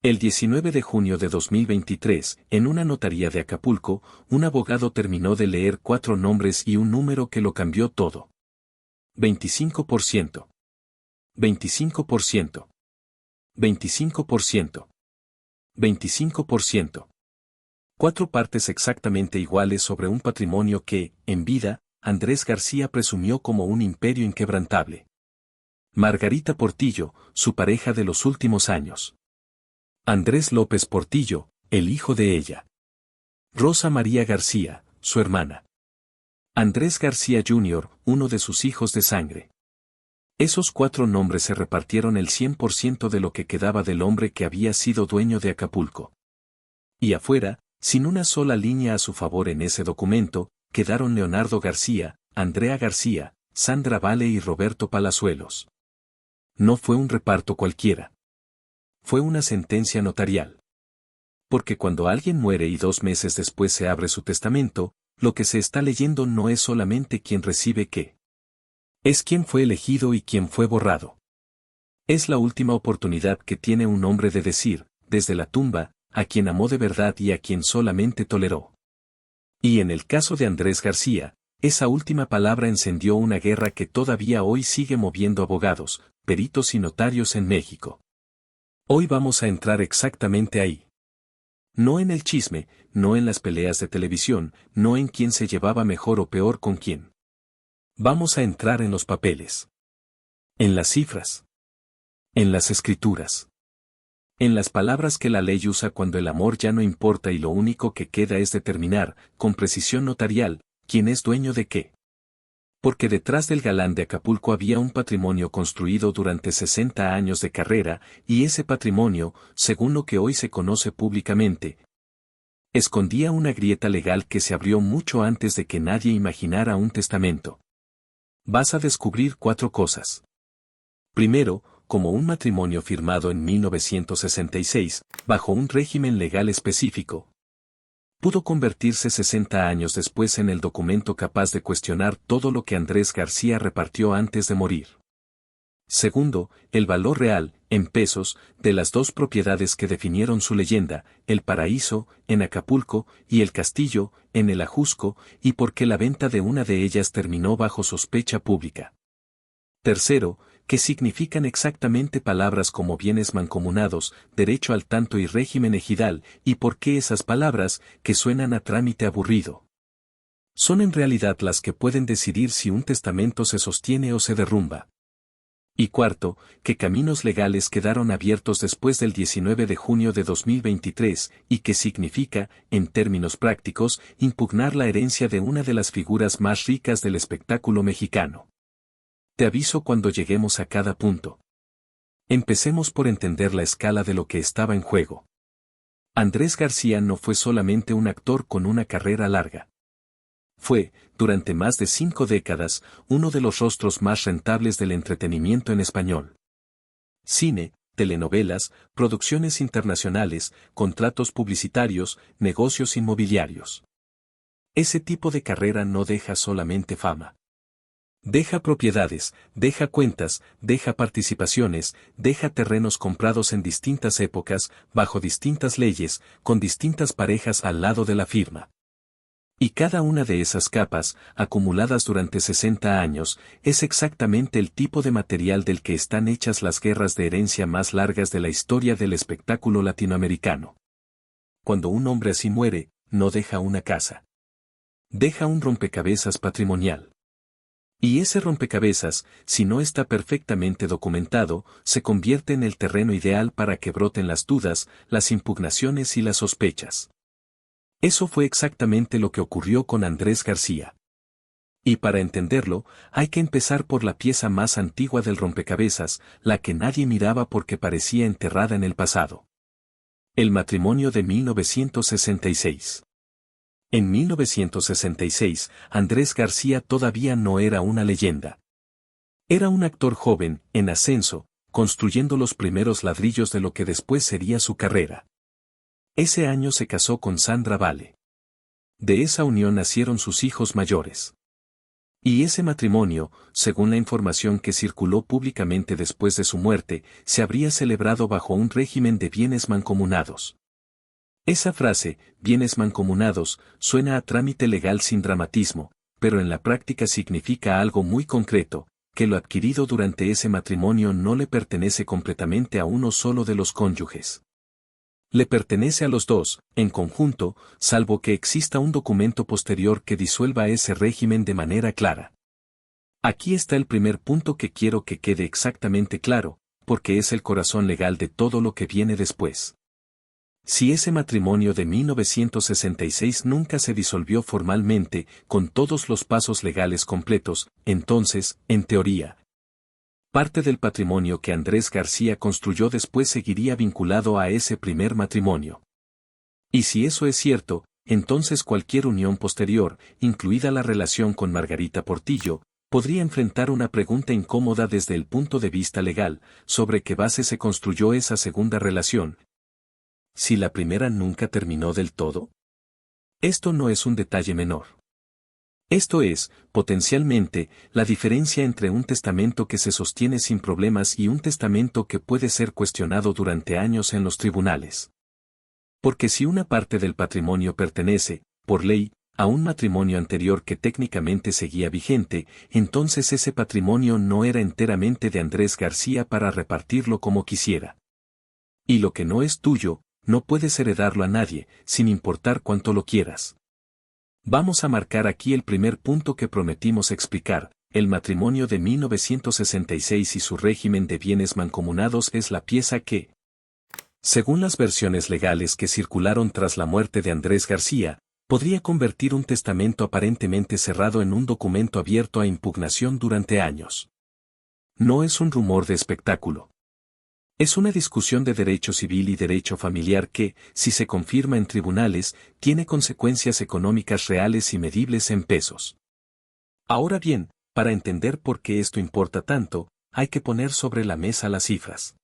El 19 de junio de 2023, en una notaría de Acapulco, un abogado terminó de leer 4 nombres y un número que lo cambió todo. 25%. 25%. 25%. 25%. 4 partes exactamente iguales sobre un patrimonio que, en vida, Andrés García presumió como un imperio inquebrantable. Margarita Portillo, su pareja de los últimos años. Andrés López Portillo, el hijo de ella. Rosa María García, su hermana. Andrés García Jr., uno de sus hijos de sangre. Esos 4 nombres se repartieron el 100% de lo que quedaba del hombre que había sido dueño de Acapulco. Y afuera, sin una sola línea a su favor en ese documento, quedaron Leonardo García, Andrea García, Sandra Vale y Roberto Palazuelos. No fue un reparto cualquiera. Fue una sentencia notarial. Porque cuando alguien muere y 2 meses después se abre su testamento, lo que se está leyendo no es solamente quién recibe qué. Es quién fue elegido y quién fue borrado. Es la última oportunidad que tiene un hombre de decir, desde la tumba, a quien amó de verdad y a quien solamente toleró. Y en el caso de Andrés García, esa última palabra encendió una guerra que todavía hoy sigue moviendo abogados, peritos y notarios en México. Hoy vamos a entrar exactamente ahí. No en el chisme, no en las peleas de televisión, no en quién se llevaba mejor o peor con quién. Vamos a entrar en los papeles. En las cifras. En las escrituras. En las palabras que la ley usa cuando el amor ya no importa y lo único que queda es determinar, con precisión notarial, quién es dueño de qué. Porque detrás del galán de Acapulco había un patrimonio construido durante 60 años de carrera, y ese patrimonio, según lo que hoy se conoce públicamente, escondía una grieta legal que se abrió mucho antes de que nadie imaginara un testamento. Vas a descubrir 4 cosas. Primero, como un matrimonio firmado en 1966, bajo un régimen legal específico, pudo convertirse 60 años después en el documento capaz de cuestionar todo lo que Andrés García repartió antes de morir. Segundo, el valor real, en pesos, de las 2 propiedades que definieron su leyenda, el Paraíso, en Acapulco, y el Castillo, en el Ajusco, y por qué la venta de una de ellas terminó bajo sospecha pública. Tercero, ¿qué significan exactamente palabras como bienes mancomunados, derecho al tanto y régimen ejidal, y por qué esas palabras, que suenan a trámite aburrido, son en realidad las que pueden decidir si un testamento se sostiene o se derrumba? Y cuarto, ¿qué caminos legales quedaron abiertos después del 19 de junio de 2023, y qué significa, en términos prácticos, impugnar la herencia de una de las figuras más ricas del espectáculo mexicano? Te aviso cuando lleguemos a cada punto. Empecemos por entender la escala de lo que estaba en juego. Andrés García no fue solamente un actor con una carrera larga. Fue, durante más de 5 décadas, uno de los rostros más rentables del entretenimiento en español. Cine, telenovelas, producciones internacionales, contratos publicitarios, negocios inmobiliarios. Ese tipo de carrera no deja solamente fama. Deja propiedades, deja cuentas, deja participaciones, deja terrenos comprados en distintas épocas, bajo distintas leyes, con distintas parejas al lado de la firma. Y cada una de esas capas, acumuladas durante 60 años, es exactamente el tipo de material del que están hechas las guerras de herencia más largas de la historia del espectáculo latinoamericano. Cuando un hombre así muere, no deja una casa. Deja un rompecabezas patrimonial. Y ese rompecabezas, si no está perfectamente documentado, se convierte en el terreno ideal para que broten las dudas, las impugnaciones y las sospechas. Eso fue exactamente lo que ocurrió con Andrés García. Y para entenderlo, hay que empezar por la pieza más antigua del rompecabezas, la que nadie miraba porque parecía enterrada en el pasado. El matrimonio de 1966. En 1966, Andrés García todavía no era una leyenda. Era un actor joven, en ascenso, construyendo los primeros ladrillos de lo que después sería su carrera. Ese año se casó con Sandra Vale. De esa unión nacieron sus hijos mayores. Y ese matrimonio, según la información que circuló públicamente después de su muerte, se habría celebrado bajo un régimen de bienes mancomunados. Esa frase, bienes mancomunados, suena a trámite legal sin dramatismo, pero en la práctica significa algo muy concreto, que lo adquirido durante ese matrimonio no le pertenece completamente a uno solo de los cónyuges. Le pertenece a los dos, en conjunto, salvo que exista un documento posterior que disuelva ese régimen de manera clara. Aquí está el primer punto que quiero que quede exactamente claro, porque es el corazón legal de todo lo que viene después. Si ese matrimonio de 1966 nunca se disolvió formalmente, con todos los pasos legales completos, entonces, en teoría, parte del patrimonio que Andrés García construyó después seguiría vinculado a ese primer matrimonio. Y si eso es cierto, entonces cualquier unión posterior, incluida la relación con Margarita Portillo, podría enfrentar una pregunta incómoda desde el punto de vista legal, sobre qué base se construyó esa segunda relación. ¿Si la primera nunca terminó del todo? Esto no es un detalle menor. Esto es, potencialmente, la diferencia entre un testamento que se sostiene sin problemas y un testamento que puede ser cuestionado durante años en los tribunales. Porque si una parte del patrimonio pertenece, por ley, a un matrimonio anterior que técnicamente seguía vigente, entonces ese patrimonio no era enteramente de Andrés García para repartirlo como quisiera. Y lo que no es tuyo, no puedes heredarlo a nadie, sin importar cuánto lo quieras. Vamos a marcar aquí el primer punto que prometimos explicar: el matrimonio de 1966 y su régimen de bienes mancomunados es la pieza que, según las versiones legales que circularon tras la muerte de Andrés García, podría convertir un testamento aparentemente cerrado en un documento abierto a impugnación durante años. No es un rumor de espectáculo. Es una discusión de derecho civil y derecho familiar que, si se confirma en tribunales, tiene consecuencias económicas reales y medibles en pesos. Ahora bien, para entender por qué esto importa tanto, hay que poner sobre la mesa las cifras.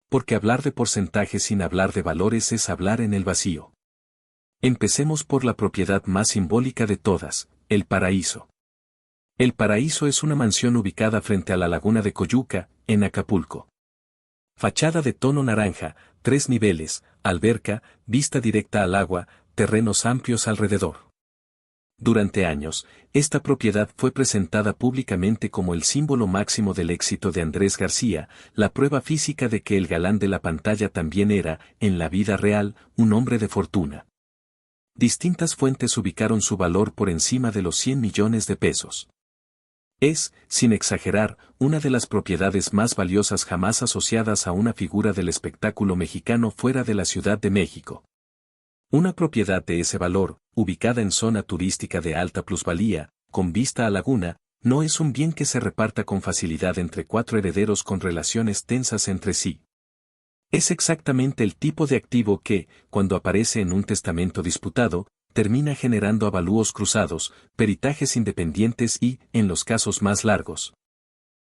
Porque hablar de porcentajes sin hablar de valores es hablar en el vacío. Empecemos por la propiedad más simbólica de todas, El Paraíso. El Paraíso es una mansión ubicada frente a la laguna de Coyuca, en Acapulco. Fachada de tono naranja, 3 niveles, alberca, vista directa al agua, terrenos amplios alrededor. Durante años, esta propiedad fue presentada públicamente como el símbolo máximo del éxito de Andrés García, la prueba física de que el galán de la pantalla también era, en la vida real, un hombre de fortuna. Distintas fuentes ubicaron su valor por encima de los 100 millones de pesos. Es, sin exagerar, una de las propiedades más valiosas jamás asociadas a una figura del espectáculo mexicano fuera de la Ciudad de México. Una propiedad de ese valor, ubicada en zona turística de alta plusvalía, con vista a laguna, no es un bien que se reparta con facilidad entre 4 herederos con relaciones tensas entre sí. Es exactamente el tipo de activo que, cuando aparece en un testamento disputado, termina generando avalúos cruzados, peritajes independientes y, en los casos más largos,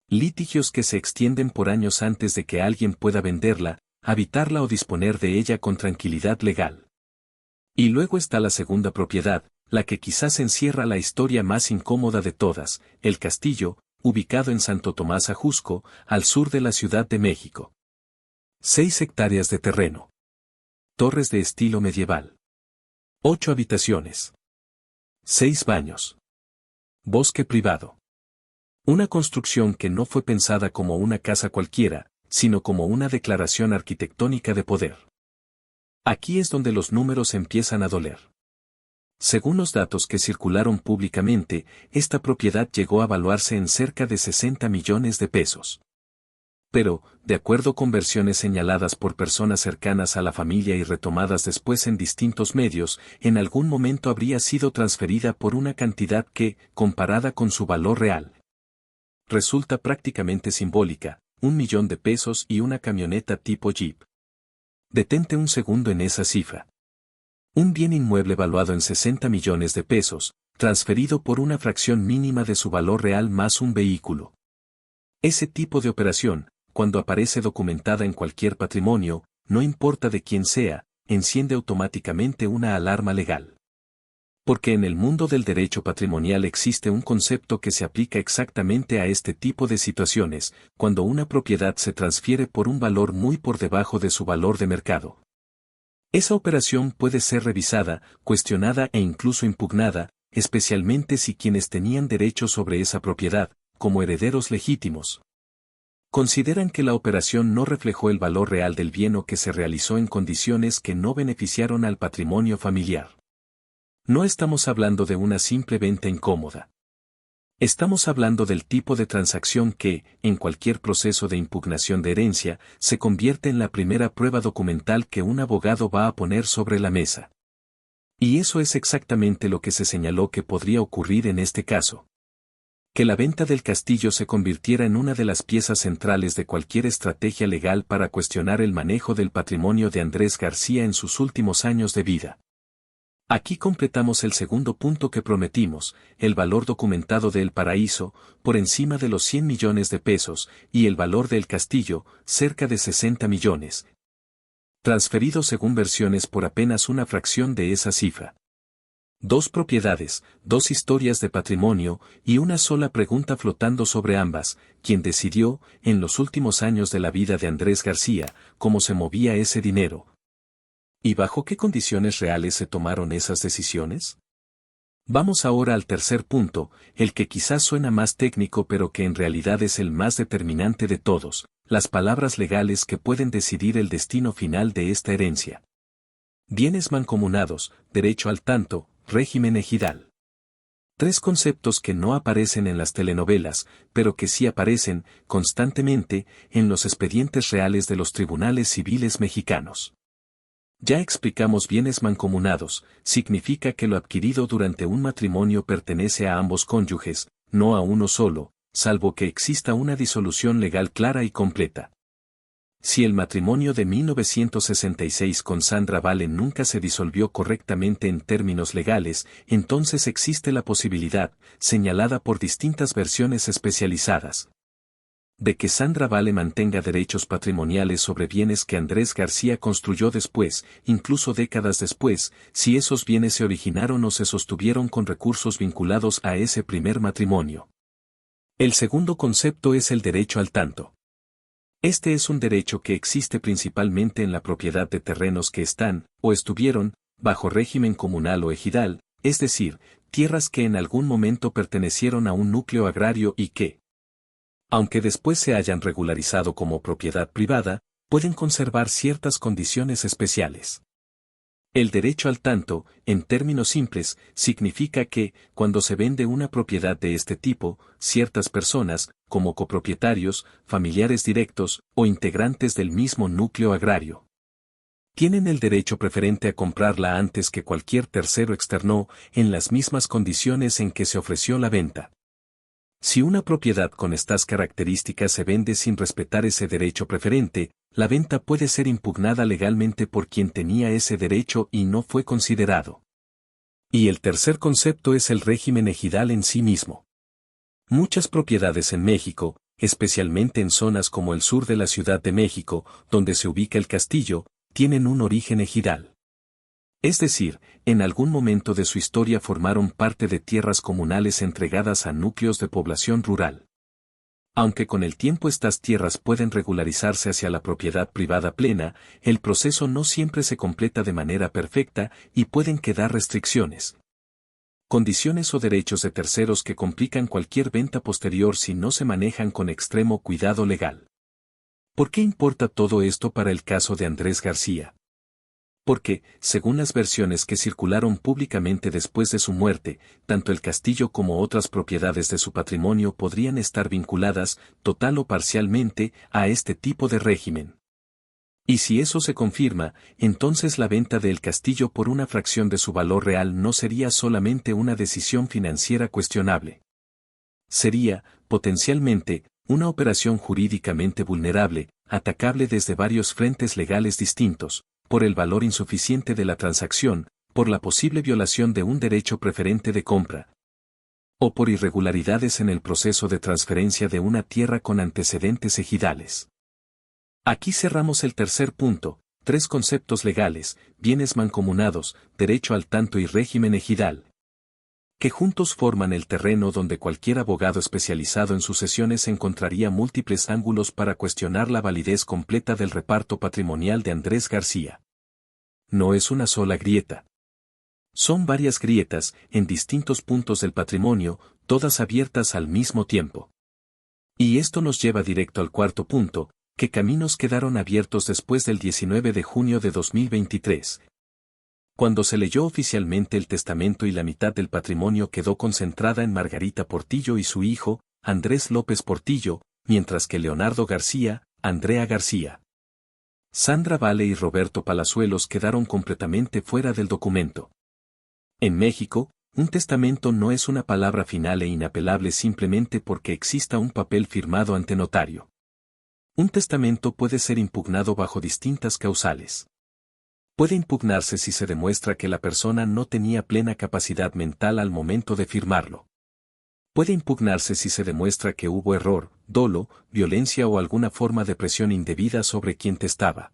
litigios que se extienden por años antes de que alguien pueda venderla, habitarla o disponer de ella con tranquilidad legal. Y luego está la segunda propiedad, la que quizás encierra la historia más incómoda de todas, el castillo, ubicado en Santo Tomás Ajusco, al sur de la Ciudad de México. 6 hectáreas de terreno. Torres de estilo medieval. 8 habitaciones. 6 baños. Bosque privado. Una construcción que no fue pensada como una casa cualquiera, sino como una declaración arquitectónica de poder. Aquí es donde los números empiezan a doler. Según los datos que circularon públicamente, esta propiedad llegó a valuarse en cerca de 60 millones de pesos. Pero, de acuerdo con versiones señaladas por personas cercanas a la familia y retomadas después en distintos medios, en algún momento habría sido transferida por una cantidad que, comparada con su valor real, resulta prácticamente simbólica: 1 millón de pesos y una camioneta tipo Jeep. Detente un segundo en esa cifra. Un bien inmueble valuado en 60 millones de pesos, transferido por una fracción mínima de su valor real más un vehículo. Ese tipo de operación, cuando aparece documentada en cualquier patrimonio, no importa de quién sea, enciende automáticamente una alarma legal. Porque en el mundo del derecho patrimonial existe un concepto que se aplica exactamente a este tipo de situaciones, cuando una propiedad se transfiere por un valor muy por debajo de su valor de mercado. Esa operación puede ser revisada, cuestionada e incluso impugnada, especialmente si quienes tenían derecho sobre esa propiedad, como herederos legítimos, consideran que la operación no reflejó el valor real del bien o que se realizó en condiciones que no beneficiaron al patrimonio familiar. No estamos hablando de una simple venta incómoda. Estamos hablando del tipo de transacción que, en cualquier proceso de impugnación de herencia, se convierte en la primera prueba documental que un abogado va a poner sobre la mesa. Y eso es exactamente lo que se señaló que podría ocurrir en este caso. Que la venta del castillo se convirtiera en una de las piezas centrales de cualquier estrategia legal para cuestionar el manejo del patrimonio de Andrés García en sus últimos años de vida. Aquí completamos el segundo punto que prometimos, el valor documentado de El Paraíso, por encima de los 100 millones de pesos, y el valor del castillo, cerca de 60 millones. Transferido según versiones por apenas una fracción de esa cifra. Dos propiedades, dos historias de patrimonio, y una sola pregunta flotando sobre ambas, ¿quién decidió, en los últimos años de la vida de Andrés García, cómo se movía ese dinero? ¿Y bajo qué condiciones reales se tomaron esas decisiones? Vamos ahora al tercer punto, el que quizás suena más técnico pero que en realidad es el más determinante de todos, las palabras legales que pueden decidir el destino final de esta herencia. Bienes mancomunados, derecho al tanto, régimen ejidal. Tres conceptos que no aparecen en las telenovelas, pero que sí aparecen, constantemente, en los expedientes reales de los tribunales civiles mexicanos. Ya explicamos bienes mancomunados, significa que lo adquirido durante un matrimonio pertenece a ambos cónyuges, no a uno solo, salvo que exista una disolución legal clara y completa. Si el matrimonio de 1966 con Sandra Vale nunca se disolvió correctamente en términos legales, entonces existe la posibilidad, señalada por distintas versiones especializadas, de que Sandra Vale mantenga derechos patrimoniales sobre bienes que Andrés García construyó después, incluso décadas después, si esos bienes se originaron o se sostuvieron con recursos vinculados a ese primer matrimonio. El segundo concepto es el derecho al tanto. Este es un derecho que existe principalmente en la propiedad de terrenos que están, o estuvieron, bajo régimen comunal o ejidal, es decir, tierras que en algún momento pertenecieron a un núcleo agrario y que, aunque después se hayan regularizado como propiedad privada, pueden conservar ciertas condiciones especiales. El derecho al tanto, en términos simples, significa que, cuando se vende una propiedad de este tipo, ciertas personas, como copropietarios, familiares directos o integrantes del mismo núcleo agrario, tienen el derecho preferente a comprarla antes que cualquier tercero externo, en las mismas condiciones en que se ofreció la venta. Si una propiedad con estas características se vende sin respetar ese derecho preferente, la venta puede ser impugnada legalmente por quien tenía ese derecho y no fue considerado. Y el tercer concepto es el régimen ejidal en sí mismo. Muchas propiedades en México, especialmente en zonas como el sur de la Ciudad de México, donde se ubica el castillo, tienen un origen ejidal. Es decir, en algún momento de su historia formaron parte de tierras comunales entregadas a núcleos de población rural. Aunque con el tiempo estas tierras pueden regularizarse hacia la propiedad privada plena, el proceso no siempre se completa de manera perfecta y pueden quedar restricciones, condiciones o derechos de terceros que complican cualquier venta posterior si no se manejan con extremo cuidado legal. ¿Por qué importa todo esto para el caso de Andrés García? Porque, según las versiones que circularon públicamente después de su muerte, tanto el castillo como otras propiedades de su patrimonio podrían estar vinculadas, total o parcialmente, a este tipo de régimen. Y si eso se confirma, entonces la venta del castillo por una fracción de su valor real no sería solamente una decisión financiera cuestionable. Sería, potencialmente, una operación jurídicamente vulnerable, atacable desde varios frentes legales distintos, por el valor insuficiente de la transacción, por la posible violación de un derecho preferente de compra, o por irregularidades en el proceso de transferencia de una tierra con antecedentes ejidales. Aquí cerramos el tercer punto, tres conceptos legales, bienes mancomunados, derecho al tanto y régimen ejidal. que juntos forman el terreno donde cualquier abogado especializado en sucesiones encontraría múltiples ángulos para cuestionar la validez completa del reparto patrimonial de Andrés García. No es una sola grieta. Son varias grietas, en distintos puntos del patrimonio, todas abiertas al mismo tiempo. Y esto nos lleva directo al cuarto punto, ¿qué caminos quedaron abiertos después del 19 de junio de 2023? Cuando se leyó oficialmente el testamento y la mitad del patrimonio quedó concentrada en Margarita Portillo y su hijo, Andrés López Portillo, mientras que Leonardo García, Andrea García, Sandra Vale y Roberto Palazuelos quedaron completamente fuera del documento. En México, un testamento no es una palabra final e inapelable simplemente porque exista un papel firmado ante notario. Un testamento puede ser impugnado bajo distintas causales. Puede impugnarse si se demuestra que la persona no tenía plena capacidad mental al momento de firmarlo. Puede impugnarse si se demuestra que hubo error, dolo, violencia o alguna forma de presión indebida sobre quien testaba.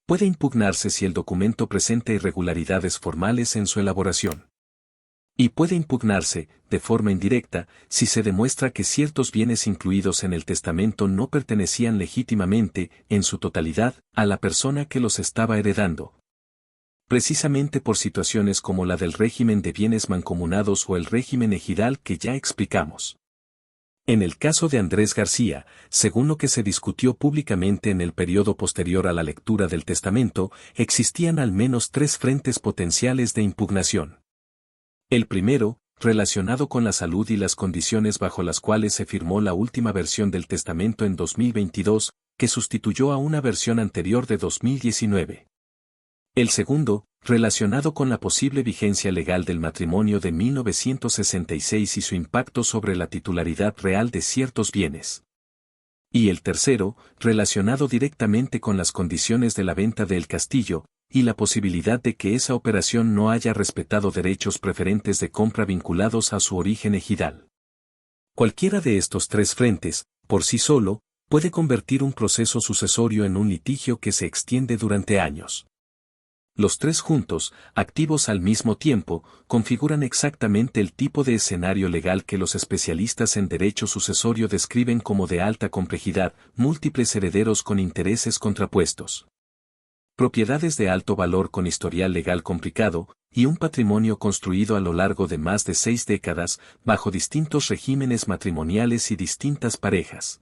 Puede impugnarse si el documento presenta irregularidades formales en su elaboración. Y puede impugnarse, de forma indirecta, si se demuestra que ciertos bienes incluidos en el testamento no pertenecían legítimamente, en su totalidad, a la persona que los estaba heredando. Precisamente por situaciones como la del régimen de bienes mancomunados o el régimen ejidal que ya explicamos. En el caso de Andrés García, según lo que se discutió públicamente en el periodo posterior a la lectura del testamento, existían al menos 3 frentes potenciales de impugnación. El primero, relacionado con la salud y las condiciones bajo las cuales se firmó la última versión del testamento en 2022, que sustituyó a una versión anterior de 2019. El segundo, relacionado con la posible vigencia legal del matrimonio de 1966 y su impacto sobre la titularidad real de ciertos bienes. Y el tercero, relacionado directamente con las condiciones de la venta de El Castillo, y la posibilidad de que esa operación no haya respetado derechos preferentes de compra vinculados a su origen ejidal. Cualquiera de estos 3 frentes, por sí solo, puede convertir un proceso sucesorio en un litigio que se extiende durante años. Los 3 juntos, activos al mismo tiempo, configuran exactamente el tipo de escenario legal que los especialistas en derecho sucesorio describen como de alta complejidad, múltiples herederos con intereses contrapuestos, propiedades de alto valor con historial legal complicado, y un patrimonio construido a lo largo de más de 6 décadas, bajo distintos regímenes matrimoniales y distintas parejas.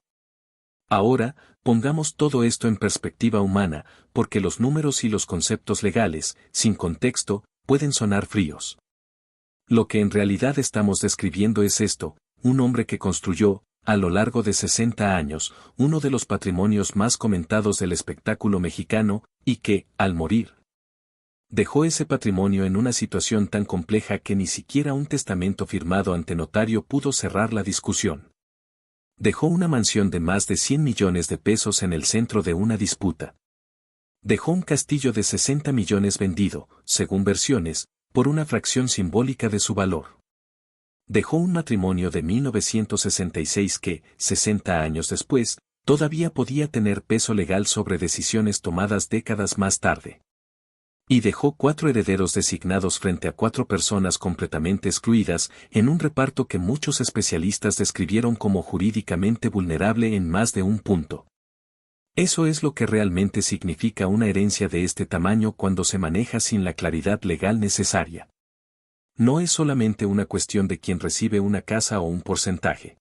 Ahora, pongamos todo esto en perspectiva humana, porque los números y los conceptos legales, sin contexto, pueden sonar fríos. Lo que en realidad estamos describiendo es esto: un hombre que construyó, a lo largo de 60 años, uno de los patrimonios más comentados del espectáculo mexicano, y que, al morir, dejó ese patrimonio en una situación tan compleja que ni siquiera un testamento firmado ante notario pudo cerrar la discusión. Dejó una mansión de más de 100 millones de pesos en el centro de una disputa. Dejó un castillo de 60 millones vendido, según versiones, por una fracción simbólica de su valor. Dejó un matrimonio de 1966 que, 60 años después, todavía podía tener peso legal sobre decisiones tomadas décadas más tarde. Y dejó 4 herederos designados frente a 4 personas completamente excluidas, en un reparto que muchos especialistas describieron como jurídicamente vulnerable en más de un punto. Eso es lo que realmente significa una herencia de este tamaño cuando se maneja sin la claridad legal necesaria. No es solamente una cuestión de quién recibe una casa o un porcentaje.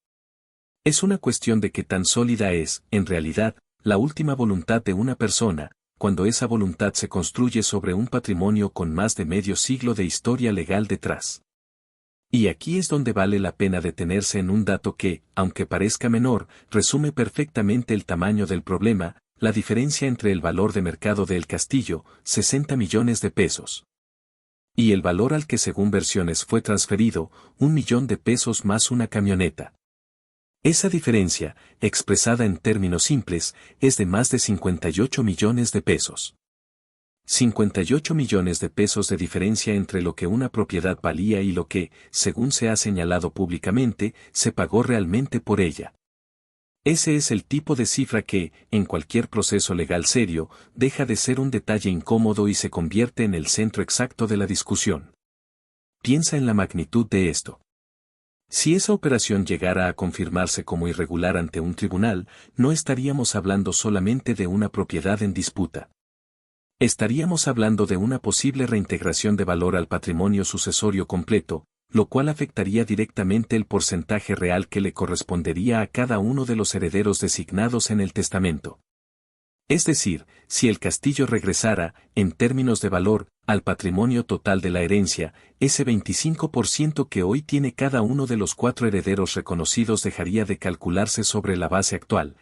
Es una cuestión de qué tan sólida es, en realidad, la última voluntad de una persona, cuando esa voluntad se construye sobre un patrimonio con más de medio siglo de historia legal detrás. Y aquí es donde vale la pena detenerse en un dato que, aunque parezca menor, resume perfectamente el tamaño del problema: la diferencia entre el valor de mercado de El Castillo, 60 millones de pesos, y el valor al que según versiones fue transferido, 1 millón de pesos más una camioneta. Esa diferencia, expresada en términos simples, es de más de 58 millones de pesos. 58 millones de pesos de diferencia entre lo que una propiedad valía y lo que, según se ha señalado públicamente, se pagó realmente por ella. Ese es el tipo de cifra que, en cualquier proceso legal serio, deja de ser un detalle incómodo y se convierte en el centro exacto de la discusión. Piensa en la magnitud de esto. Si esa operación llegara a confirmarse como irregular ante un tribunal, no estaríamos hablando solamente de una propiedad en disputa. Estaríamos hablando de una posible reintegración de valor al patrimonio sucesorio completo, lo cual afectaría directamente el porcentaje real que le correspondería a cada uno de los herederos designados en el testamento. Es decir, si el castillo regresara, en términos de valor, al patrimonio total de la herencia, ese 25% que hoy tiene cada uno de los 4 herederos reconocidos dejaría de calcularse sobre la base actual.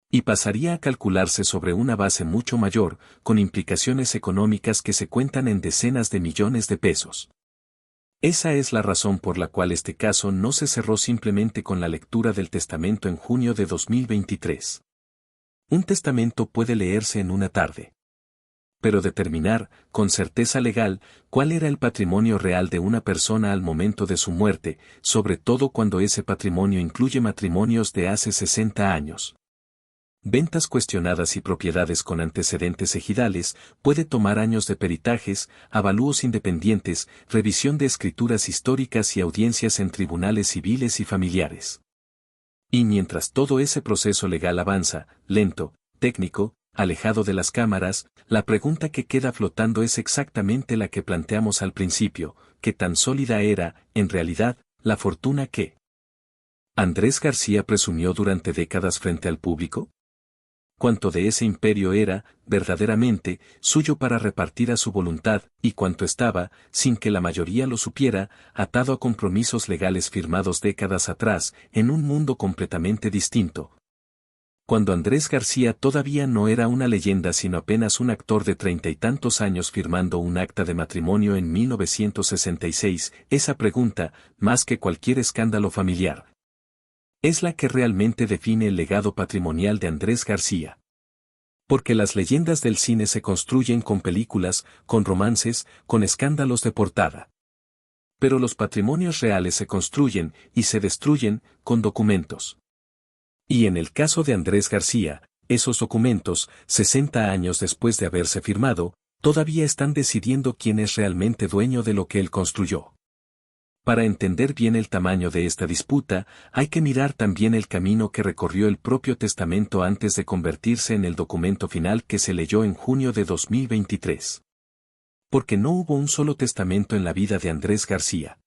Y pasaría a calcularse sobre una base mucho mayor, con implicaciones económicas que se cuentan en decenas de millones de pesos. Esa es la razón por la cual este caso no se cerró simplemente con la lectura del testamento en junio de 2023. Un testamento puede leerse en una tarde. Pero determinar, con certeza legal, cuál era el patrimonio real de una persona al momento de su muerte, sobre todo cuando ese patrimonio incluye matrimonios de hace 60 años. Ventas cuestionadas y propiedades con antecedentes ejidales, puede tomar años de peritajes, avalúos independientes, revisión de escrituras históricas y audiencias en tribunales civiles y familiares. Y mientras todo ese proceso legal avanza, lento, técnico, alejado de las cámaras, la pregunta que queda flotando es exactamente la que planteamos al principio: ¿qué tan sólida era, en realidad, la fortuna que Andrés García presumió durante décadas frente al público? ¿Cuánto de ese imperio era, verdaderamente, suyo para repartir a su voluntad, y cuánto estaba, sin que la mayoría lo supiera, atado a compromisos legales firmados décadas atrás, en un mundo completamente distinto? Cuando Andrés García todavía no era una leyenda sino apenas un actor de 30 y tantos años firmando un acta de matrimonio en 1966, esa pregunta, más que cualquier escándalo familiar, es la que realmente define el legado patrimonial de Andrés García. Porque las leyendas del cine se construyen con películas, con romances, con escándalos de portada. Pero los patrimonios reales se construyen y se destruyen con documentos. Y en el caso de Andrés García, esos documentos, 60 años después de haberse firmado, todavía están decidiendo quién es realmente dueño de lo que él construyó. Para entender bien el tamaño de esta disputa, hay que mirar también el camino que recorrió el propio testamento antes de convertirse en el documento final que se leyó en junio de 2023. Porque no hubo un solo testamento en la vida de Andrés García.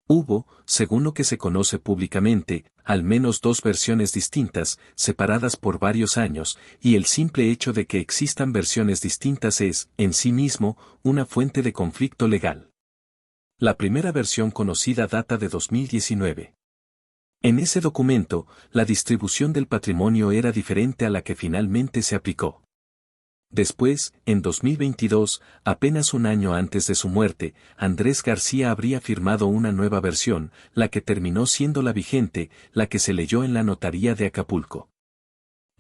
Hubo, según lo que se conoce públicamente, al menos 2 versiones distintas, separadas por varios años, y el simple hecho de que existan versiones distintas es, en sí mismo, una fuente de conflicto legal. La primera versión conocida data de 2019. En ese documento, la distribución del patrimonio era diferente a la que finalmente se aplicó. Después, en 2022, apenas un año antes de su muerte, Andrés García habría firmado una nueva versión, la que terminó siendo la vigente, la que se leyó en la notaría de Acapulco.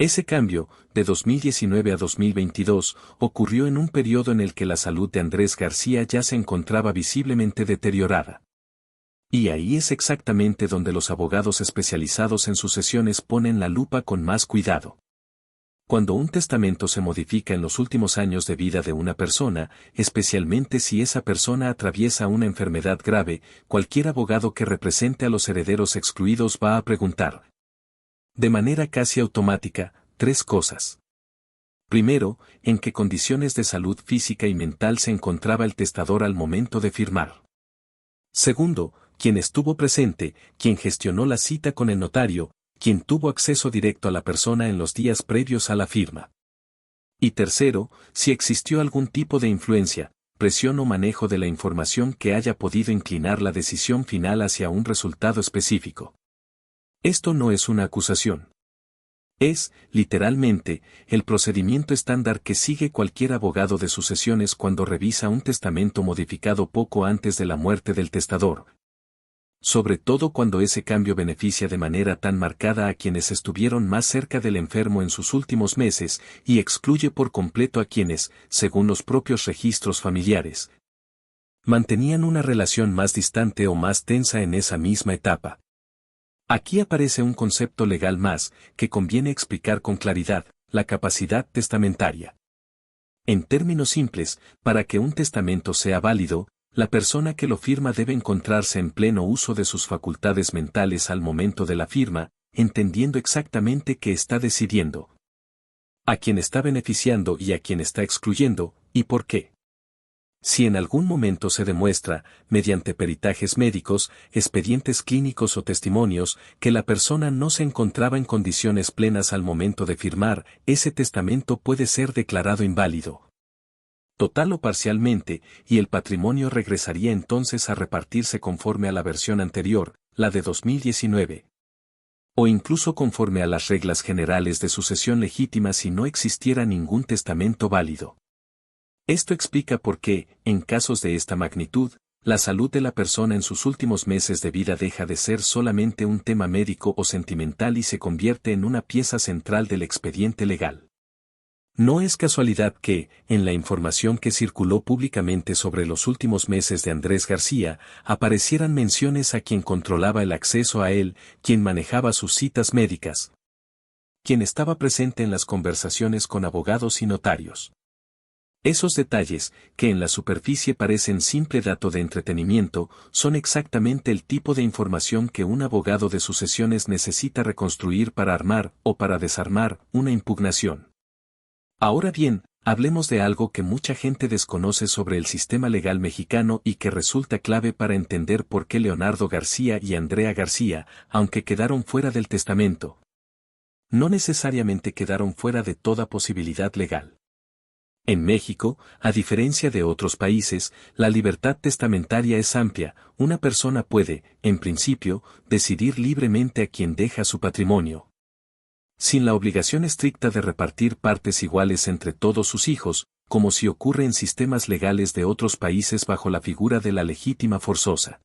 Ese cambio, de 2019 a 2022, ocurrió en un periodo en el que la salud de Andrés García ya se encontraba visiblemente deteriorada. Y ahí es exactamente donde los abogados especializados en sucesiones ponen la lupa con más cuidado. Cuando un testamento se modifica en los últimos años de vida de una persona, especialmente si esa persona atraviesa una enfermedad grave, cualquier abogado que represente a los herederos excluidos va a preguntar, de manera casi automática, 3 cosas. Primero, ¿en qué condiciones de salud física y mental se encontraba el testador al momento de firmar? Segundo, ¿quién estuvo presente, quién gestionó la cita con el notario, quién tuvo acceso directo a la persona en los días previos a la firma? Y tercero, si existió algún tipo de influencia, presión o manejo de la información que haya podido inclinar la decisión final hacia un resultado específico. Esto no es una acusación. Es, literalmente, el procedimiento estándar que sigue cualquier abogado de sucesiones cuando revisa un testamento modificado poco antes de la muerte del testador. Sobre todo cuando ese cambio beneficia de manera tan marcada a quienes estuvieron más cerca del enfermo en sus últimos meses y excluye por completo a quienes, según los propios registros familiares, mantenían una relación más distante o más tensa en esa misma etapa. Aquí aparece un concepto legal más, que conviene explicar con claridad: la capacidad testamentaria. En términos simples, para que un testamento sea válido, La persona que lo firma debe encontrarse en pleno uso de sus facultades mentales al momento de la firma, entendiendo exactamente qué está decidiendo, a quién está beneficiando y a quién está excluyendo, y por qué. Si en algún momento se demuestra, mediante peritajes médicos, expedientes clínicos o testimonios, que la persona no se encontraba en condiciones plenas al momento de firmar, ese testamento puede ser declarado inválido, total o parcialmente, y el patrimonio regresaría entonces a repartirse conforme a la versión anterior, la de 2019. O incluso conforme a las reglas generales de sucesión legítima si no existiera ningún testamento válido. Esto explica por qué, en casos de esta magnitud, la salud de la persona en sus últimos meses de vida deja de ser solamente un tema médico o sentimental y se convierte en una pieza central del expediente legal. No es casualidad que, en la información que circuló públicamente sobre los últimos meses de Andrés García, aparecieran menciones a quien controlaba el acceso a él, quien manejaba sus citas médicas, quien estaba presente en las conversaciones con abogados y notarios. Esos detalles, que en la superficie parecen simple dato de entretenimiento, son exactamente el tipo de información que un abogado de sucesiones necesita reconstruir para armar o para desarmar una impugnación. Ahora bien, hablemos de algo que mucha gente desconoce sobre el sistema legal mexicano y que resulta clave para entender por qué Leonardo García y Andrea García, aunque quedaron fuera del testamento, no necesariamente quedaron fuera de toda posibilidad legal. En México, a diferencia de otros países, la libertad testamentaria es amplia, una persona puede, en principio, decidir libremente a quién deja su patrimonio, sin la obligación estricta de repartir partes iguales entre todos sus hijos, como si ocurre en sistemas legales de otros países bajo la figura de la legítima forzosa.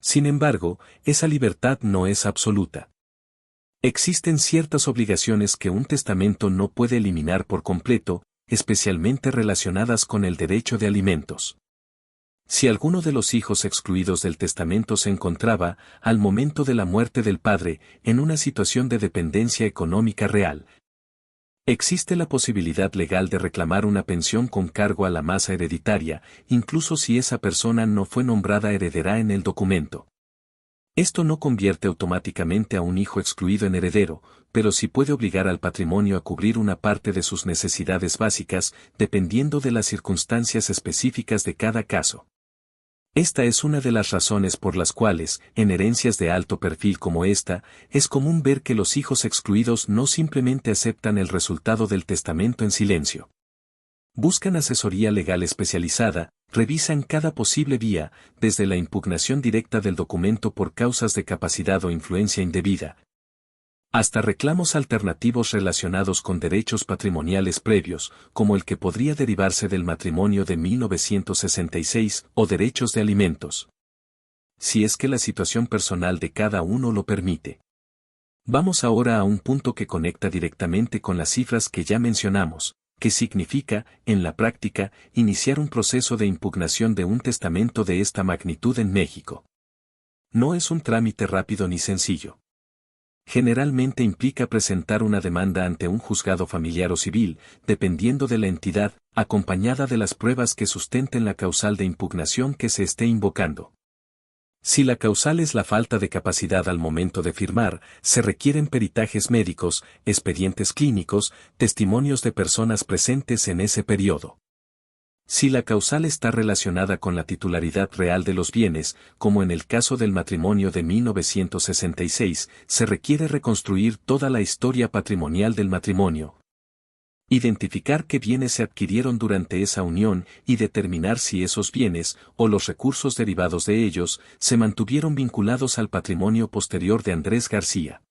Sin embargo, esa libertad no es absoluta. Existen ciertas obligaciones que un testamento no puede eliminar por completo, especialmente relacionadas con el derecho de alimentos. Si alguno de los hijos excluidos del testamento se encontraba, al momento de la muerte del padre, en una situación de dependencia económica real, existe la posibilidad legal de reclamar una pensión con cargo a la masa hereditaria, incluso si esa persona no fue nombrada heredera en el documento. Esto no convierte automáticamente a un hijo excluido en heredero, pero sí puede obligar al patrimonio a cubrir una parte de sus necesidades básicas, dependiendo de las circunstancias específicas de cada caso. Esta es una de las razones por las cuales, en herencias de alto perfil como esta, es común ver que los hijos excluidos no simplemente aceptan el resultado del testamento en silencio. Buscan asesoría legal especializada, revisan cada posible vía, desde la impugnación directa del documento por causas de capacidad o influencia indebida, hasta reclamos alternativos relacionados con derechos patrimoniales previos, como el que podría derivarse del matrimonio de 1966, o derechos de alimentos, si es que la situación personal de cada uno lo permite. Vamos ahora a un punto que conecta directamente con las cifras que ya mencionamos, que significa, en la práctica, iniciar un proceso de impugnación de un testamento de esta magnitud en México. No es un trámite rápido ni sencillo. Generalmente implica presentar una demanda ante un juzgado familiar o civil, dependiendo de la entidad, acompañada de las pruebas que sustenten la causal de impugnación que se esté invocando. Si la causal es la falta de capacidad al momento de firmar, se requieren peritajes médicos, expedientes clínicos, testimonios de personas presentes en ese periodo. Si la causal está relacionada con la titularidad real de los bienes, como en el caso del matrimonio de 1966, se requiere reconstruir toda la historia patrimonial del matrimonio, identificar qué bienes se adquirieron durante esa unión y determinar si esos bienes, o los recursos derivados de ellos, se mantuvieron vinculados al patrimonio posterior de Andrés García.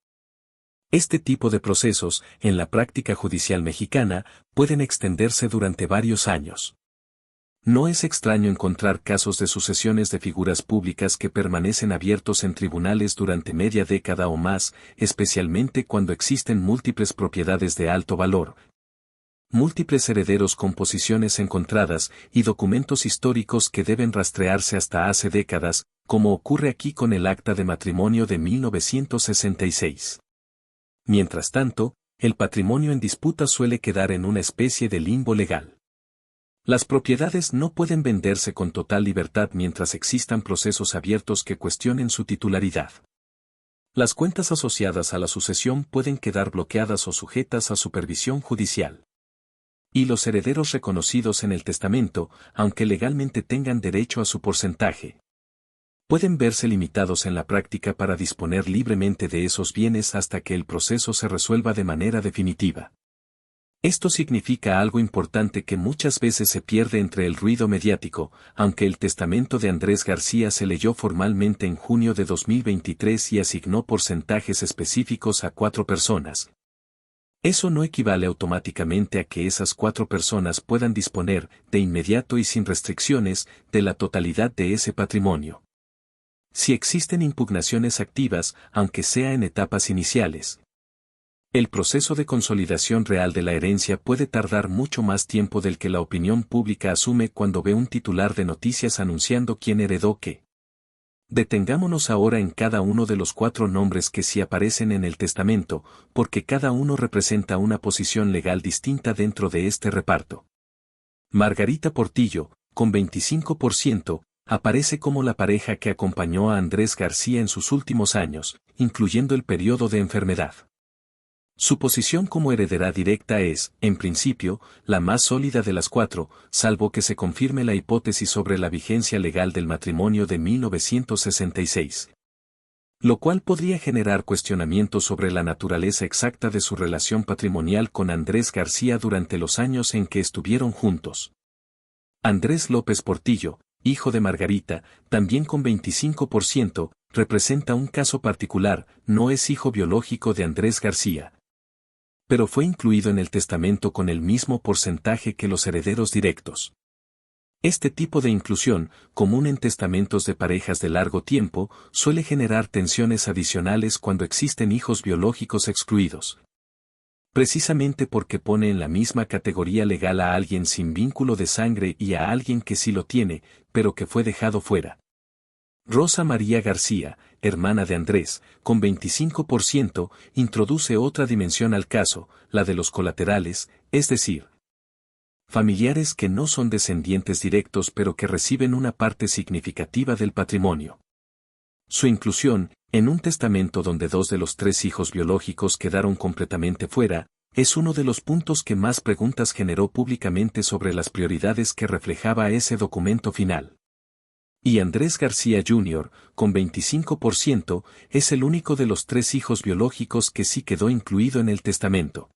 Este tipo de procesos, en la práctica judicial mexicana, pueden extenderse durante varios años. No es extraño encontrar casos de sucesiones de figuras públicas que permanecen abiertos en tribunales durante media década o más, especialmente cuando existen múltiples propiedades de alto valor, múltiples herederos con posiciones encontradas y documentos históricos que deben rastrearse hasta hace décadas, como ocurre aquí con el acta de matrimonio de 1966. Mientras tanto, el patrimonio en disputa suele quedar en una especie de limbo legal. Las propiedades no pueden venderse con total libertad mientras existan procesos abiertos que cuestionen su titularidad. Las cuentas asociadas a la sucesión pueden quedar bloqueadas o sujetas a supervisión judicial. Y los herederos reconocidos en el testamento, aunque legalmente tengan derecho a su porcentaje, pueden verse limitados en la práctica para disponer libremente de esos bienes hasta que el proceso se resuelva de manera definitiva. Esto significa algo importante que muchas veces se pierde entre el ruido mediático, aunque el testamento de Andrés García se leyó formalmente en junio de 2023 y asignó porcentajes específicos a 4 personas. Eso no equivale automáticamente a que esas 4 personas puedan disponer, de inmediato y sin restricciones, de la totalidad de ese patrimonio. Si existen impugnaciones activas, aunque sea en etapas iniciales, el proceso de consolidación real de la herencia puede tardar mucho más tiempo del que la opinión pública asume cuando ve un titular de noticias anunciando quién heredó qué. Detengámonos ahora en cada uno de los 4 nombres que sí aparecen en el testamento, porque cada uno representa una posición legal distinta dentro de este reparto. Margarita Portillo, con 25%, aparece como la pareja que acompañó a Andrés García en sus últimos años, incluyendo el periodo de enfermedad. Su posición como heredera directa es, en principio, la más sólida de las 4, salvo que se confirme la hipótesis sobre la vigencia legal del matrimonio de 1966. Lo cual podría generar cuestionamientos sobre la naturaleza exacta de su relación patrimonial con Andrés García durante los años en que estuvieron juntos. Andrés López Portillo, hijo de Margarita, también con 25%, representa un caso particular, no es hijo biológico de Andrés García, pero fue incluido en el testamento con el mismo porcentaje que los herederos directos. Este tipo de inclusión, común en testamentos de parejas de largo tiempo, suele generar tensiones adicionales cuando existen hijos biológicos excluidos. Precisamente porque pone en la misma categoría legal a alguien sin vínculo de sangre y a alguien que sí lo tiene, pero que fue dejado fuera. Rosa María García, hermana de Andrés, con 25%, introduce otra dimensión al caso, la de los colaterales, es decir, familiares que no son descendientes directos pero que reciben una parte significativa del patrimonio. Su inclusión, en un testamento donde 2 de los 3 hijos biológicos quedaron completamente fuera, es uno de los puntos que más preguntas generó públicamente sobre las prioridades que reflejaba ese documento final. Y Andrés García Jr., con 25%, es el único de los 3 hijos biológicos que sí quedó incluido en el testamento.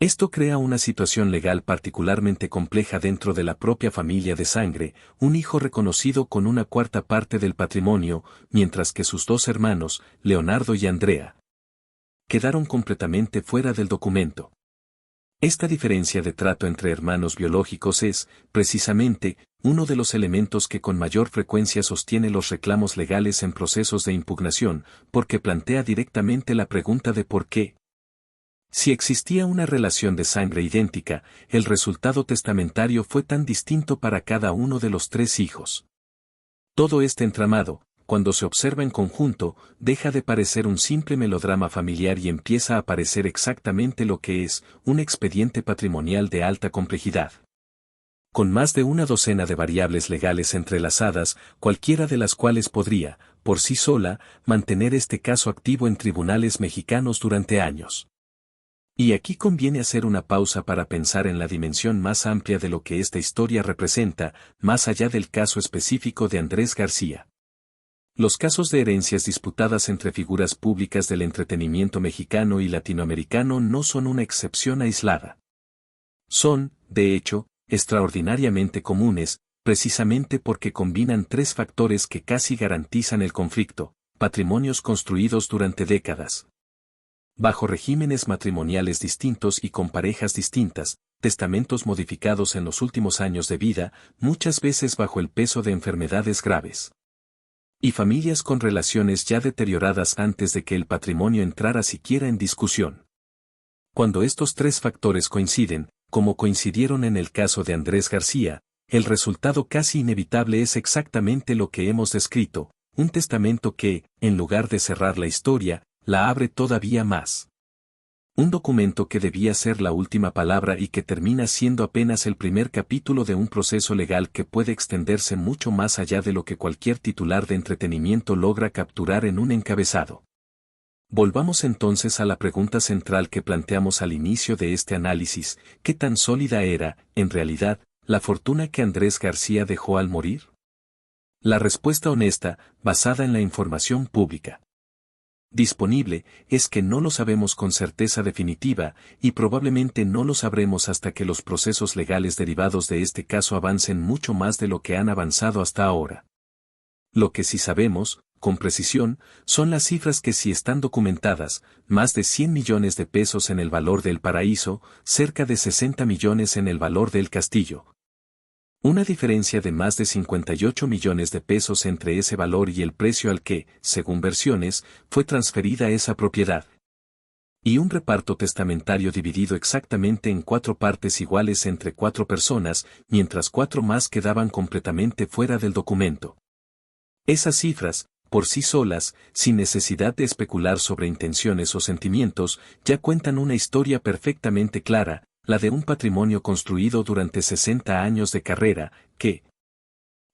Esto crea una situación legal particularmente compleja dentro de la propia familia de sangre, un hijo reconocido con una 1/4 parte del patrimonio, mientras que sus 2 hermanos, Leonardo y Andrea, quedaron completamente fuera del documento. Esta diferencia de trato entre hermanos biológicos es, precisamente, uno de los elementos que con mayor frecuencia sostiene los reclamos legales en procesos de impugnación, porque plantea directamente la pregunta de por qué. Si existía una relación de sangre idéntica, el resultado testamentario fue tan distinto para cada uno de los 3 hijos. Todo este entramado, cuando se observa en conjunto, deja de parecer un simple melodrama familiar y empieza a parecer exactamente lo que es, un expediente patrimonial de alta complejidad. Con más de una docena de variables legales entrelazadas, cualquiera de las cuales podría, por sí sola, mantener este caso activo en tribunales mexicanos durante años. Y aquí conviene hacer una pausa para pensar en la dimensión más amplia de lo que esta historia representa, más allá del caso específico de Andrés García. Los casos de herencias disputadas entre figuras públicas del entretenimiento mexicano y latinoamericano no son una excepción aislada. Son, de hecho, extraordinariamente comunes, precisamente porque combinan 3 factores que casi garantizan el conflicto: patrimonios construidos durante décadas, bajo regímenes matrimoniales distintos y con parejas distintas, testamentos modificados en los últimos años de vida, muchas veces bajo el peso de enfermedades graves, y familias con relaciones ya deterioradas antes de que el patrimonio entrara siquiera en discusión. Cuando estos 3 factores coinciden, como coincidieron en el caso de Andrés García, el resultado casi inevitable es exactamente lo que hemos descrito: un testamento que, en lugar de cerrar la historia, la abre todavía más. Un documento que debía ser la última palabra y que termina siendo apenas el primer capítulo de un proceso legal que puede extenderse mucho más allá de lo que cualquier titular de entretenimiento logra capturar en un encabezado. Volvamos entonces a la pregunta central que planteamos al inicio de este análisis: ¿qué tan sólida era, en realidad, la fortuna que Andrés García dejó al morir? La respuesta honesta, basada en la información pública disponible, es que no lo sabemos con certeza definitiva, y probablemente no lo sabremos hasta que los procesos legales derivados de este caso avancen mucho más de lo que han avanzado hasta ahora. Lo que sí sabemos, con precisión, son las cifras que sí están documentadas: más de 100 millones de pesos en el valor del paraíso, cerca de 60 millones en el valor del castillo. Una diferencia de más de 58 millones de pesos entre ese valor y el precio al que, según versiones, fue transferida esa propiedad. Y un reparto testamentario dividido exactamente en 4 partes iguales entre 4 personas, mientras 4 más quedaban completamente fuera del documento. Esas cifras, por sí solas, sin necesidad de especular sobre intenciones o sentimientos, ya cuentan una historia perfectamente clara, la de un patrimonio construido durante 60 años de carrera, que,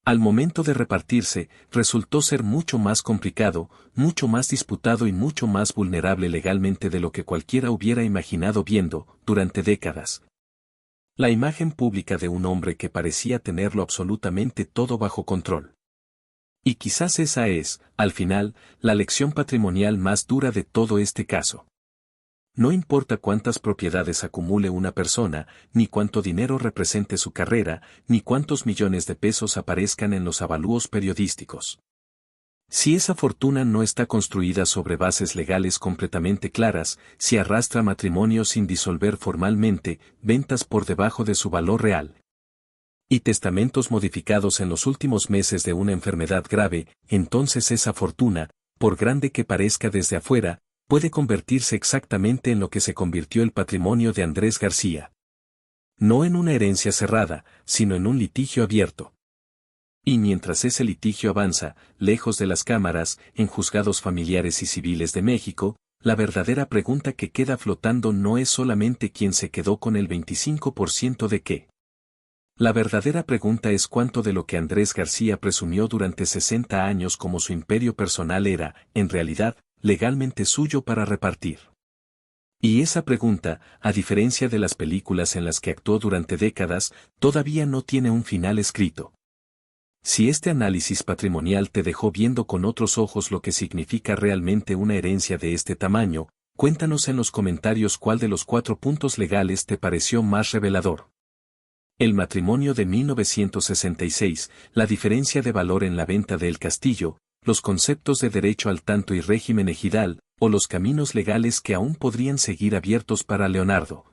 al momento de repartirse, resultó ser mucho más complicado, mucho más disputado y mucho más vulnerable legalmente de lo que cualquiera hubiera imaginado viendo, durante décadas, la imagen pública de un hombre que parecía tenerlo absolutamente todo bajo control. Y quizás esa es, al final, la lección patrimonial más dura de todo este caso. No importa cuántas propiedades acumule una persona, ni cuánto dinero represente su carrera, ni cuántos millones de pesos aparezcan en los avalúos periodísticos. Si esa fortuna no está construida sobre bases legales completamente claras, si arrastra matrimonio sin disolver formalmente, ventas por debajo de su valor real, y testamentos modificados en los últimos meses de una enfermedad grave, entonces esa fortuna, por grande que parezca desde afuera, puede convertirse exactamente en lo que se convirtió el patrimonio de Andrés García. No en una herencia cerrada, sino en un litigio abierto. Y mientras ese litigio avanza, lejos de las cámaras, en juzgados familiares y civiles de México, la verdadera pregunta que queda flotando no es solamente quién se quedó con el 25% de qué. La verdadera pregunta es cuánto de lo que Andrés García presumió durante 60 años como su imperio personal era, en realidad, legalmente suyo para repartir. Y esa pregunta, a diferencia de las películas en las que actuó durante décadas, todavía no tiene un final escrito. Si este análisis patrimonial te dejó viendo con otros ojos lo que significa realmente una herencia de este tamaño, cuéntanos en los comentarios cuál de los 4 puntos legales te pareció más revelador. El matrimonio de 1966, la diferencia de valor en la venta del castillo, los conceptos de derecho al tanto y régimen ejidal, o los caminos legales que aún podrían seguir abiertos para Leonardo,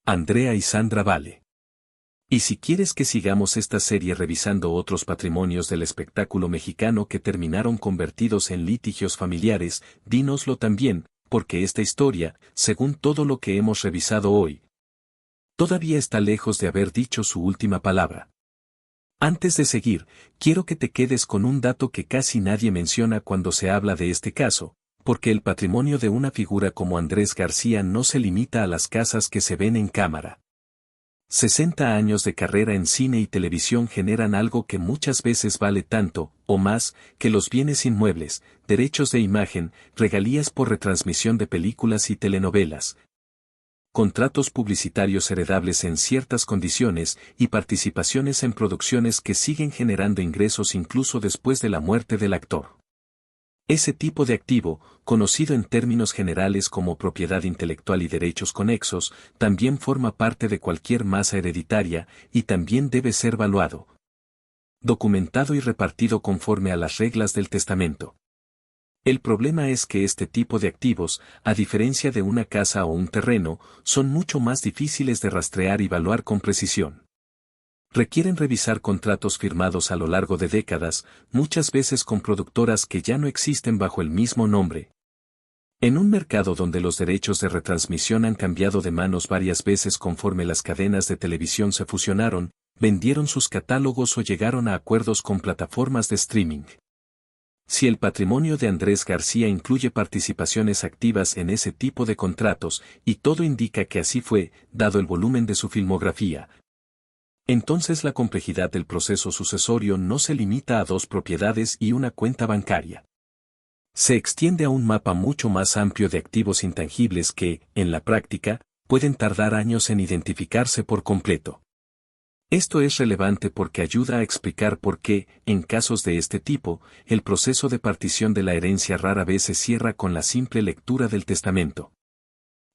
Andrea y Sandra Vale. Y si quieres que sigamos esta serie revisando otros patrimonios del espectáculo mexicano que terminaron convertidos en litigios familiares, dínoslo también, porque esta historia, según todo lo que hemos revisado hoy, todavía está lejos de haber dicho su última palabra. Antes de seguir, quiero que te quedes con un dato que casi nadie menciona cuando se habla de este caso, porque el patrimonio de una figura como Andrés García no se limita a las casas que se ven en cámara. 60 años de carrera en cine y televisión generan algo que muchas veces vale tanto, o más, que los bienes inmuebles, derechos de imagen, regalías por retransmisión de películas y telenovelas, contratos publicitarios heredables en ciertas condiciones y participaciones en producciones que siguen generando ingresos incluso después de la muerte del actor. Ese tipo de activo, conocido en términos generales como propiedad intelectual y derechos conexos, también forma parte de cualquier masa hereditaria y también debe ser valuado, documentado y repartido conforme a las reglas del testamento. El problema es que este tipo de activos, a diferencia de una casa o un terreno, son mucho más difíciles de rastrear y evaluar con precisión. Requieren revisar contratos firmados a lo largo de décadas, muchas veces con productoras que ya no existen bajo el mismo nombre. En un mercado donde los derechos de retransmisión han cambiado de manos varias veces conforme las cadenas de televisión se fusionaron, vendieron sus catálogos o llegaron a acuerdos con plataformas de streaming. Si el patrimonio de Andrés García incluye participaciones activas en ese tipo de contratos, y todo indica que así fue, dado el volumen de su filmografía, entonces la complejidad del proceso sucesorio no se limita a 2 propiedades y una cuenta bancaria. Se extiende a un mapa mucho más amplio de activos intangibles que, en la práctica, pueden tardar años en identificarse por completo. Esto es relevante porque ayuda a explicar por qué, en casos de este tipo, el proceso de partición de la herencia rara vez se cierra con la simple lectura del testamento.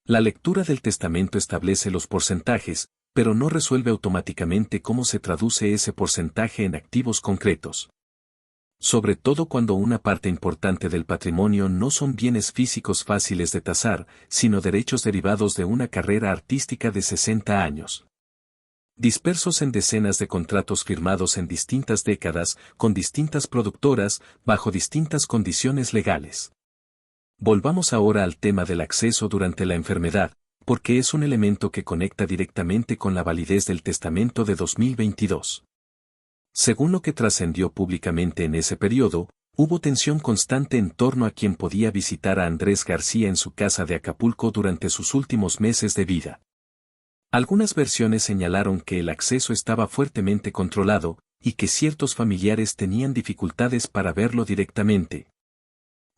La lectura del testamento establece los porcentajes, pero no resuelve automáticamente cómo se traduce ese porcentaje en activos concretos. Sobre todo cuando una parte importante del patrimonio no son bienes físicos fáciles de tasar, sino derechos derivados de una carrera artística de 60 años. Dispersos en decenas de contratos firmados en distintas décadas, con distintas productoras, bajo distintas condiciones legales. Volvamos ahora al tema del acceso durante la enfermedad, porque es un elemento que conecta directamente con la validez del testamento de 2022. Según lo que trascendió públicamente en ese periodo, hubo tensión constante en torno a quién podía visitar a Andrés García en su casa de Acapulco durante sus últimos meses de vida. Algunas versiones señalaron que el acceso estaba fuertemente controlado, y que ciertos familiares tenían dificultades para verlo directamente,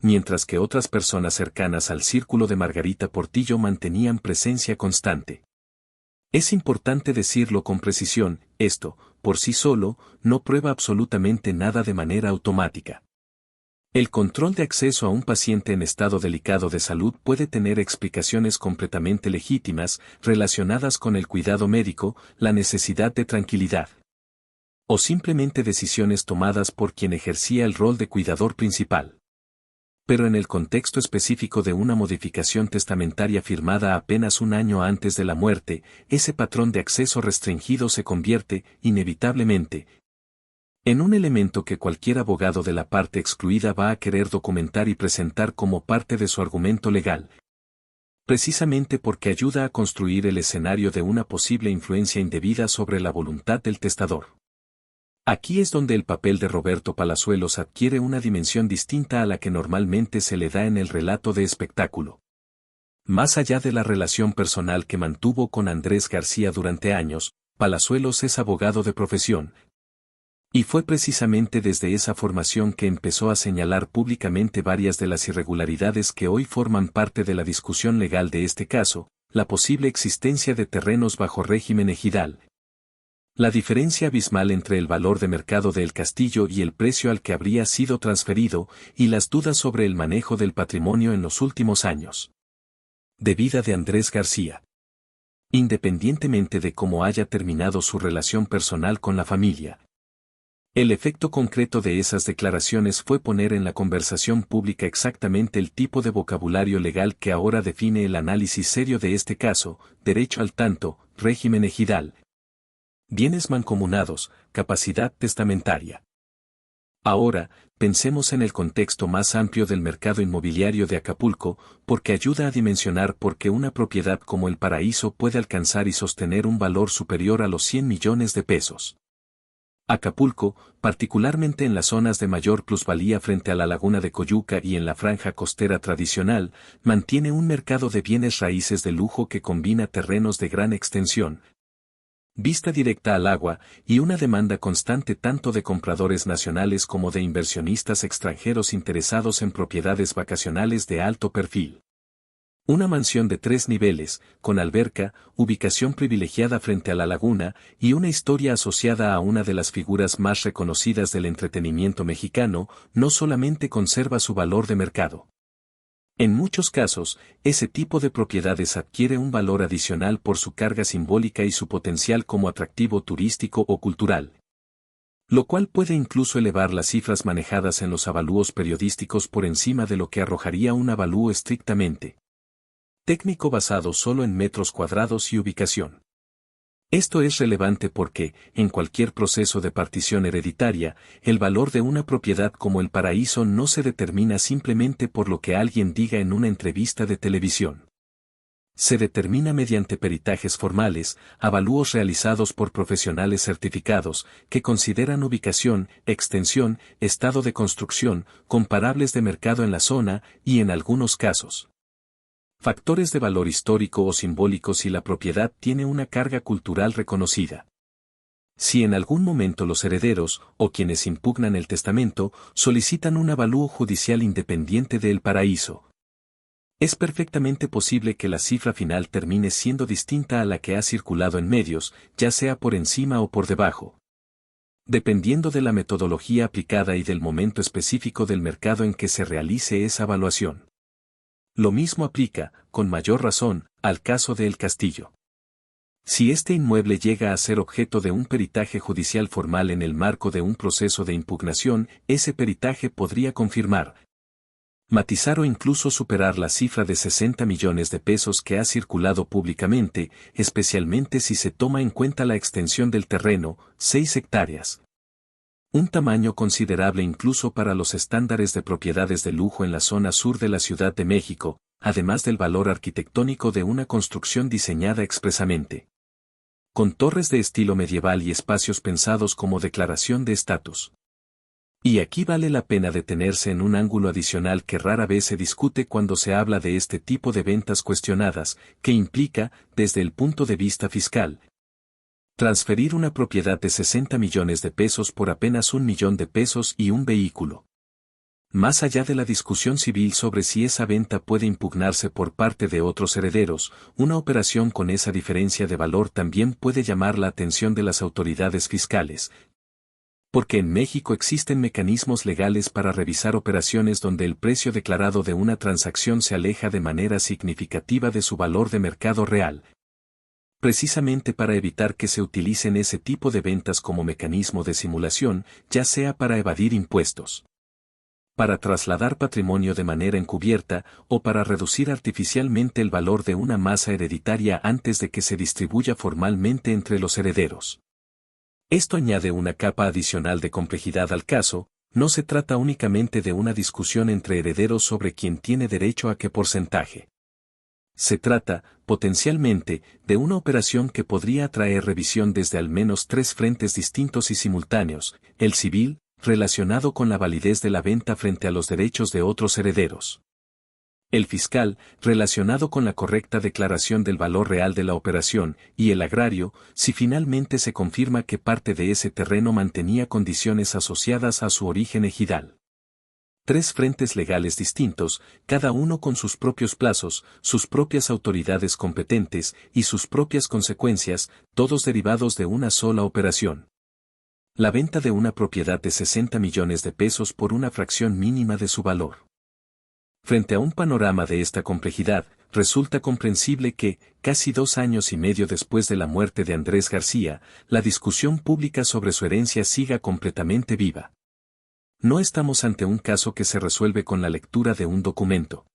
mientras que otras personas cercanas al círculo de Margarita Portillo mantenían presencia constante. Es importante decirlo con precisión, esto, por sí solo, no prueba absolutamente nada de manera automática. El control de acceso a un paciente en estado delicado de salud puede tener explicaciones completamente legítimas, relacionadas con el cuidado médico, la necesidad de tranquilidad, o simplemente decisiones tomadas por quien ejercía el rol de cuidador principal. Pero en el contexto específico de una modificación testamentaria firmada apenas un año antes de la muerte, ese patrón de acceso restringido se convierte, inevitablemente, en un elemento que cualquier abogado de la parte excluida va a querer documentar y presentar como parte de su argumento legal, precisamente porque ayuda a construir el escenario de una posible influencia indebida sobre la voluntad del testador. Aquí es donde el papel de Roberto Palazuelos adquiere una dimensión distinta a la que normalmente se le da en el relato de espectáculo. Más allá de la relación personal que mantuvo con Andrés García durante años, Palazuelos es abogado de profesión. Y fue precisamente desde esa formación que empezó a señalar públicamente varias de las irregularidades que hoy forman parte de la discusión legal de este caso, la posible existencia de terrenos bajo régimen ejidal, la diferencia abismal entre el valor de mercado del castillo y el precio al que habría sido transferido, y las dudas sobre el manejo del patrimonio en los últimos años de vida de Andrés García. Independientemente de cómo haya terminado su relación personal con la familia, el efecto concreto de esas declaraciones fue poner en la conversación pública exactamente el tipo de vocabulario legal que ahora define el análisis serio de este caso: derecho al tanto, régimen ejidal, bienes mancomunados, capacidad testamentaria. Ahora, pensemos en el contexto más amplio del mercado inmobiliario de Acapulco, porque ayuda a dimensionar por qué una propiedad como el Paraíso puede alcanzar y sostener un valor superior a los 100 millones de pesos. Acapulco, particularmente en las zonas de mayor plusvalía frente a la laguna de Coyuca y en la franja costera tradicional, mantiene un mercado de bienes raíces de lujo que combina terrenos de gran extensión, vista directa al agua, y una demanda constante tanto de compradores nacionales como de inversionistas extranjeros interesados en propiedades vacacionales de alto perfil. Una mansión de 3 niveles, con alberca, ubicación privilegiada frente a la laguna, y una historia asociada a una de las figuras más reconocidas del entretenimiento mexicano, no solamente conserva su valor de mercado. En muchos casos, ese tipo de propiedades adquiere un valor adicional por su carga simbólica y su potencial como atractivo turístico o cultural, lo cual puede incluso elevar las cifras manejadas en los avalúos periodísticos por encima de lo que arrojaría un avalúo estrictamente técnico basado solo en metros cuadrados y ubicación. Esto es relevante porque, en cualquier proceso de partición hereditaria, el valor de una propiedad como el Paraíso no se determina simplemente por lo que alguien diga en una entrevista de televisión. Se determina mediante peritajes formales, avalúos realizados por profesionales certificados, que consideran ubicación, extensión, estado de construcción, comparables de mercado en la zona y en algunos casos, factores de valor histórico o simbólico si la propiedad tiene una carga cultural reconocida. Si en algún momento los herederos, o quienes impugnan el testamento, solicitan un avalúo judicial independiente del paraíso, es perfectamente posible que la cifra final termine siendo distinta a la que ha circulado en medios, ya sea por encima o por debajo, dependiendo de la metodología aplicada y del momento específico del mercado en que se realice esa evaluación. Lo mismo aplica, con mayor razón, al caso de El Castillo. Si este inmueble llega a ser objeto de un peritaje judicial formal en el marco de un proceso de impugnación, ese peritaje podría confirmar, matizar o incluso superar la cifra de 60 millones de pesos que ha circulado públicamente, especialmente si se toma en cuenta la extensión del terreno, 6 hectáreas. Un tamaño considerable incluso para los estándares de propiedades de lujo en la zona sur de la Ciudad de México, además del valor arquitectónico de una construcción diseñada expresamente, con torres de estilo medieval y espacios pensados como declaración de estatus. Y aquí vale la pena detenerse en un ángulo adicional que rara vez se discute cuando se habla de este tipo de ventas cuestionadas, que implica, desde el punto de vista fiscal, transferir una propiedad de 60 millones de pesos por apenas 1 millón de pesos y un vehículo. Más allá de la discusión civil sobre si esa venta puede impugnarse por parte de otros herederos, una operación con esa diferencia de valor también puede llamar la atención de las autoridades fiscales, porque en México existen mecanismos legales para revisar operaciones donde el precio declarado de una transacción se aleja de manera significativa de su valor de mercado real, precisamente para evitar que se utilicen ese tipo de ventas como mecanismo de simulación, ya sea para evadir impuestos, para trasladar patrimonio de manera encubierta o para reducir artificialmente el valor de una masa hereditaria antes de que se distribuya formalmente entre los herederos. Esto añade una capa adicional de complejidad al caso. No se trata únicamente de una discusión entre herederos sobre quién tiene derecho a qué porcentaje. Se trata, potencialmente, de una operación que podría atraer revisión desde al menos 3 frentes distintos y simultáneos: el civil, relacionado con la validez de la venta frente a los derechos de otros herederos; el fiscal, relacionado con la correcta declaración del valor real de la operación; y el agrario, si finalmente se confirma que parte de ese terreno mantenía condiciones asociadas a su origen ejidal. 3 frentes legales distintos, cada uno con sus propios plazos, sus propias autoridades competentes y sus propias consecuencias, todos derivados de una sola operación: la venta de una propiedad de 60 millones de pesos por una fracción mínima de su valor. Frente a un panorama de esta complejidad, resulta comprensible que, casi 2 años y medio después de la muerte de Andrés García, la discusión pública sobre su herencia siga completamente viva. No estamos ante un caso que se resuelve con la lectura de un documento.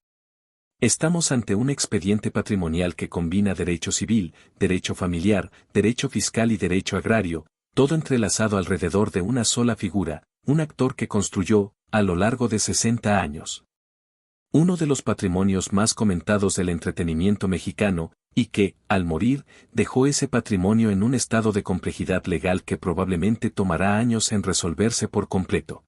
Estamos ante un expediente patrimonial que combina derecho civil, derecho familiar, derecho fiscal y derecho agrario, todo entrelazado alrededor de una sola figura, un actor que construyó, a lo largo de 60 años, uno de los patrimonios más comentados del entretenimiento mexicano, y que, al morir, dejó ese patrimonio en un estado de complejidad legal que probablemente tomará años en resolverse por completo.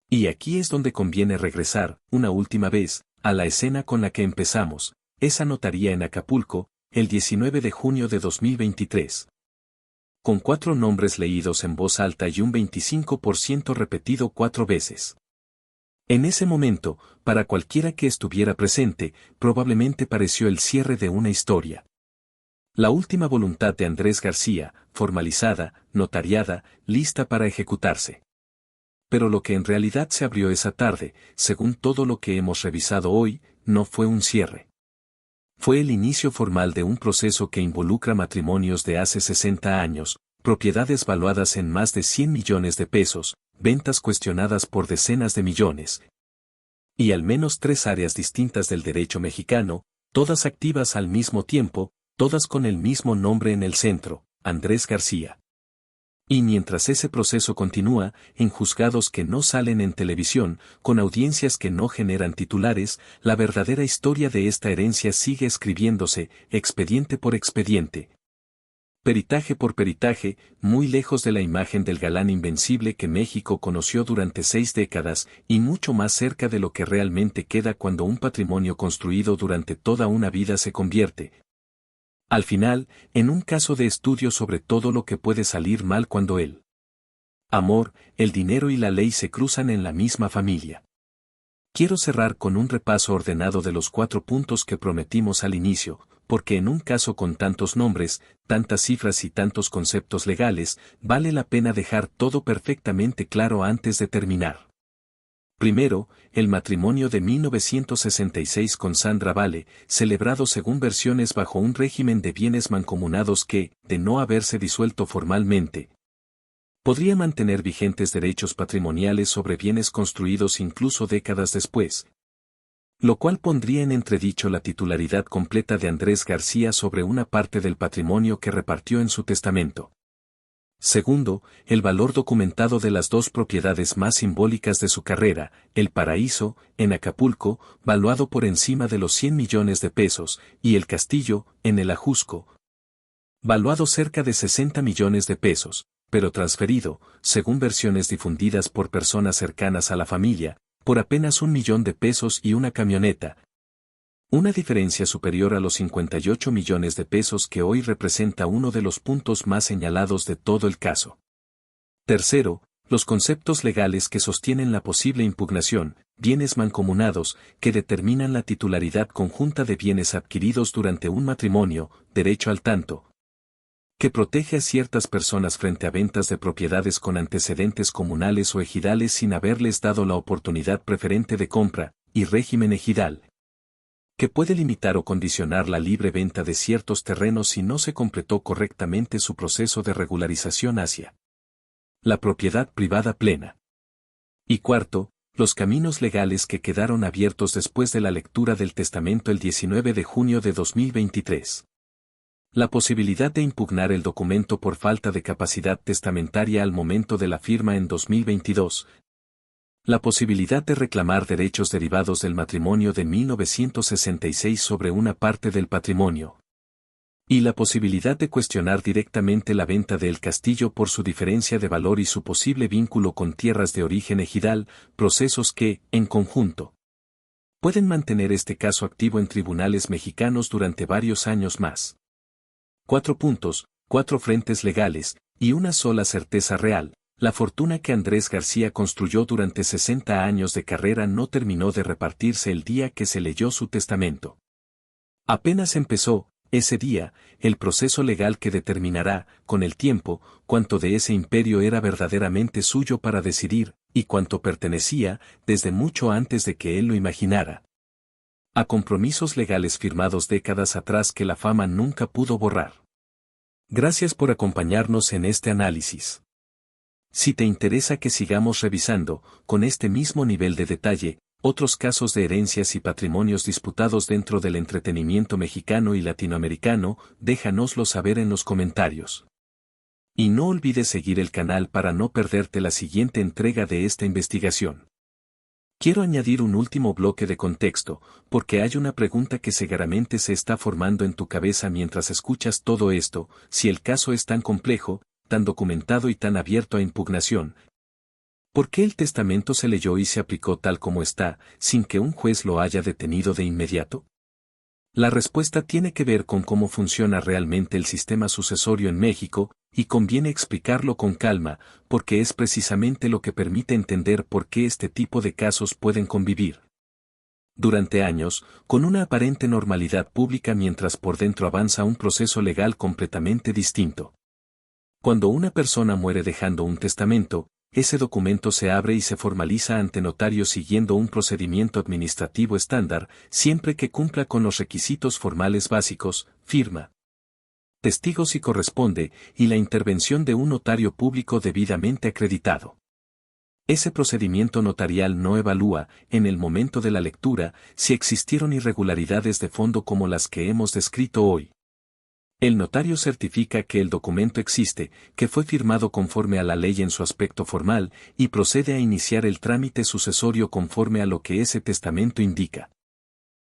Y aquí es donde conviene regresar, una última vez, a la escena con la que empezamos, esa notaría en Acapulco, el 19 de junio de 2023. Con 4 nombres leídos en voz alta y un 25% repetido 4 veces. En ese momento, para cualquiera que estuviera presente, probablemente pareció el cierre de una historia. La última voluntad de Andrés García, formalizada, notariada, lista para ejecutarse. Pero lo que en realidad se abrió esa tarde, según todo lo que hemos revisado hoy, no fue un cierre. Fue el inicio formal de un proceso que involucra matrimonios de hace 60 años, propiedades valuadas en más de 100 millones de pesos, ventas cuestionadas por decenas de millones. Y al menos 3 áreas distintas del derecho mexicano, todas activas al mismo tiempo, todas con el mismo nombre en el centro: Andrés García. Y mientras ese proceso continúa, en juzgados que no salen en televisión, con audiencias que no generan titulares, la verdadera historia de esta herencia sigue escribiéndose, expediente por expediente. Peritaje por peritaje, muy lejos de la imagen del galán invencible que México conoció durante 6 décadas, y mucho más cerca de lo que realmente queda cuando un patrimonio construido durante toda una vida se convierte, al final, en un caso de estudio sobre todo lo que puede salir mal cuando el amor, el dinero y la ley se cruzan en la misma familia. Quiero cerrar con un repaso ordenado de los 4 puntos que prometimos al inicio, porque en un caso con tantos nombres, tantas cifras y tantos conceptos legales, vale la pena dejar todo perfectamente claro antes de terminar. Primero, el matrimonio de 1966 con Sandra Vale, celebrado según versiones bajo un régimen de bienes mancomunados que, de no haberse disuelto formalmente, podría mantener vigentes derechos patrimoniales sobre bienes construidos incluso décadas después, lo cual pondría en entredicho la titularidad completa de Andrés García sobre una parte del patrimonio que repartió en su testamento. Segundo, el valor documentado de las 2 propiedades más simbólicas de su carrera, El Paraíso, en Acapulco, valuado por encima de los 100 millones de pesos, y El Castillo, en el Ajusco, valuado cerca de 60 millones de pesos, pero transferido, según versiones difundidas por personas cercanas a la familia, por apenas 1 millón de pesos y una camioneta. Una diferencia superior a los 58 millones de pesos que hoy representa uno de los puntos más señalados de todo el caso. Tercero, los conceptos legales que sostienen la posible impugnación, bienes mancomunados, que determinan la titularidad conjunta de bienes adquiridos durante un matrimonio, derecho al tanto, que protege a ciertas personas frente a ventas de propiedades con antecedentes comunales o ejidales sin haberles dado la oportunidad preferente de compra, y régimen ejidal, que puede limitar o condicionar la libre venta de ciertos terrenos si no se completó correctamente su proceso de regularización hacia la propiedad privada plena. Y cuarto, los caminos legales que quedaron abiertos después de la lectura del testamento el 19 de junio de 2023. La posibilidad de impugnar el documento por falta de capacidad testamentaria al momento de la firma en 2022. La posibilidad de reclamar derechos derivados del matrimonio de 1966 sobre una parte del patrimonio. Y la posibilidad de cuestionar directamente la venta de El Castillo por su diferencia de valor y su posible vínculo con tierras de origen ejidal, procesos que, en conjunto, pueden mantener este caso activo en tribunales mexicanos durante varios años más. 4 puntos, 4 frentes legales, y una sola certeza real. La fortuna que Andrés García construyó durante 60 años de carrera no terminó de repartirse el día que se leyó su testamento. Apenas empezó, ese día, el proceso legal que determinará, con el tiempo, cuánto de ese imperio era verdaderamente suyo para decidir, y cuánto pertenecía, desde mucho antes de que él lo imaginara, a compromisos legales firmados décadas atrás que la fama nunca pudo borrar. Gracias por acompañarnos en este análisis. Si te interesa que sigamos revisando, con este mismo nivel de detalle, otros casos de herencias y patrimonios disputados dentro del entretenimiento mexicano y latinoamericano, déjanoslo saber en los comentarios. Y no olvides seguir el canal para no perderte la siguiente entrega de esta investigación. Quiero añadir un último bloque de contexto, porque hay una pregunta que seguramente se está formando en tu cabeza mientras escuchas todo esto: si el caso es tan complejo, tan documentado y tan abierto a impugnación, ¿por qué el testamento se leyó y se aplicó tal como está, sin que un juez lo haya detenido de inmediato? La respuesta tiene que ver con cómo funciona realmente el sistema sucesorio en México, y conviene explicarlo con calma, porque es precisamente lo que permite entender por qué este tipo de casos pueden convivir durante años, con una aparente normalidad pública mientras por dentro avanza un proceso legal completamente distinto. Cuando una persona muere dejando un testamento, ese documento se abre y se formaliza ante notario siguiendo un procedimiento administrativo estándar, siempre que cumpla con los requisitos formales básicos: firma, testigos y corresponde, y la intervención de un notario público debidamente acreditado. Ese procedimiento notarial no evalúa, en el momento de la lectura, si existieron irregularidades de fondo como las que hemos descrito hoy. El notario certifica que el documento existe, que fue firmado conforme a la ley en su aspecto formal, y procede a iniciar el trámite sucesorio conforme a lo que ese testamento indica.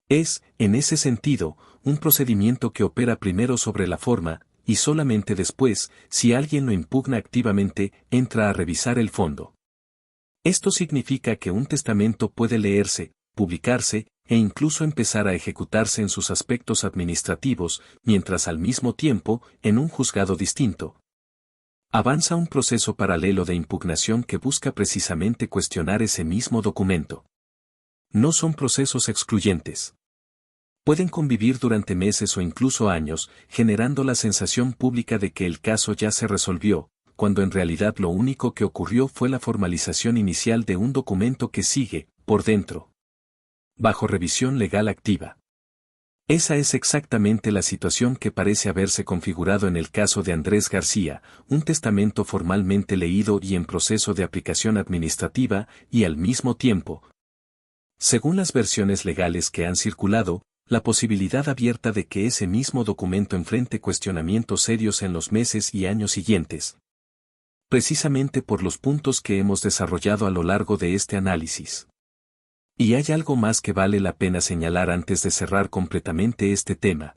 Es, en ese sentido, un procedimiento que opera primero sobre la forma, y solamente después, si alguien lo impugna activamente, entra a revisar el fondo. Esto significa que un testamento puede leerse, publicarse, e incluso empezar a ejecutarse en sus aspectos administrativos, mientras al mismo tiempo, en un juzgado distinto, avanza un proceso paralelo de impugnación que busca precisamente cuestionar ese mismo documento. No son procesos excluyentes. Pueden convivir durante meses o incluso años, generando la sensación pública de que el caso ya se resolvió, cuando en realidad lo único que ocurrió fue la formalización inicial de un documento que sigue, por dentro, bajo revisión legal activa. Esa es exactamente la situación que parece haberse configurado en el caso de Andrés García, un testamento formalmente leído y en proceso de aplicación administrativa, y al mismo tiempo, según las versiones legales que han circulado, la posibilidad abierta de que ese mismo documento enfrente cuestionamientos serios en los meses y años siguientes. Precisamente por los puntos que hemos desarrollado a lo largo de este análisis. Y hay algo más que vale la pena señalar antes de cerrar completamente este tema.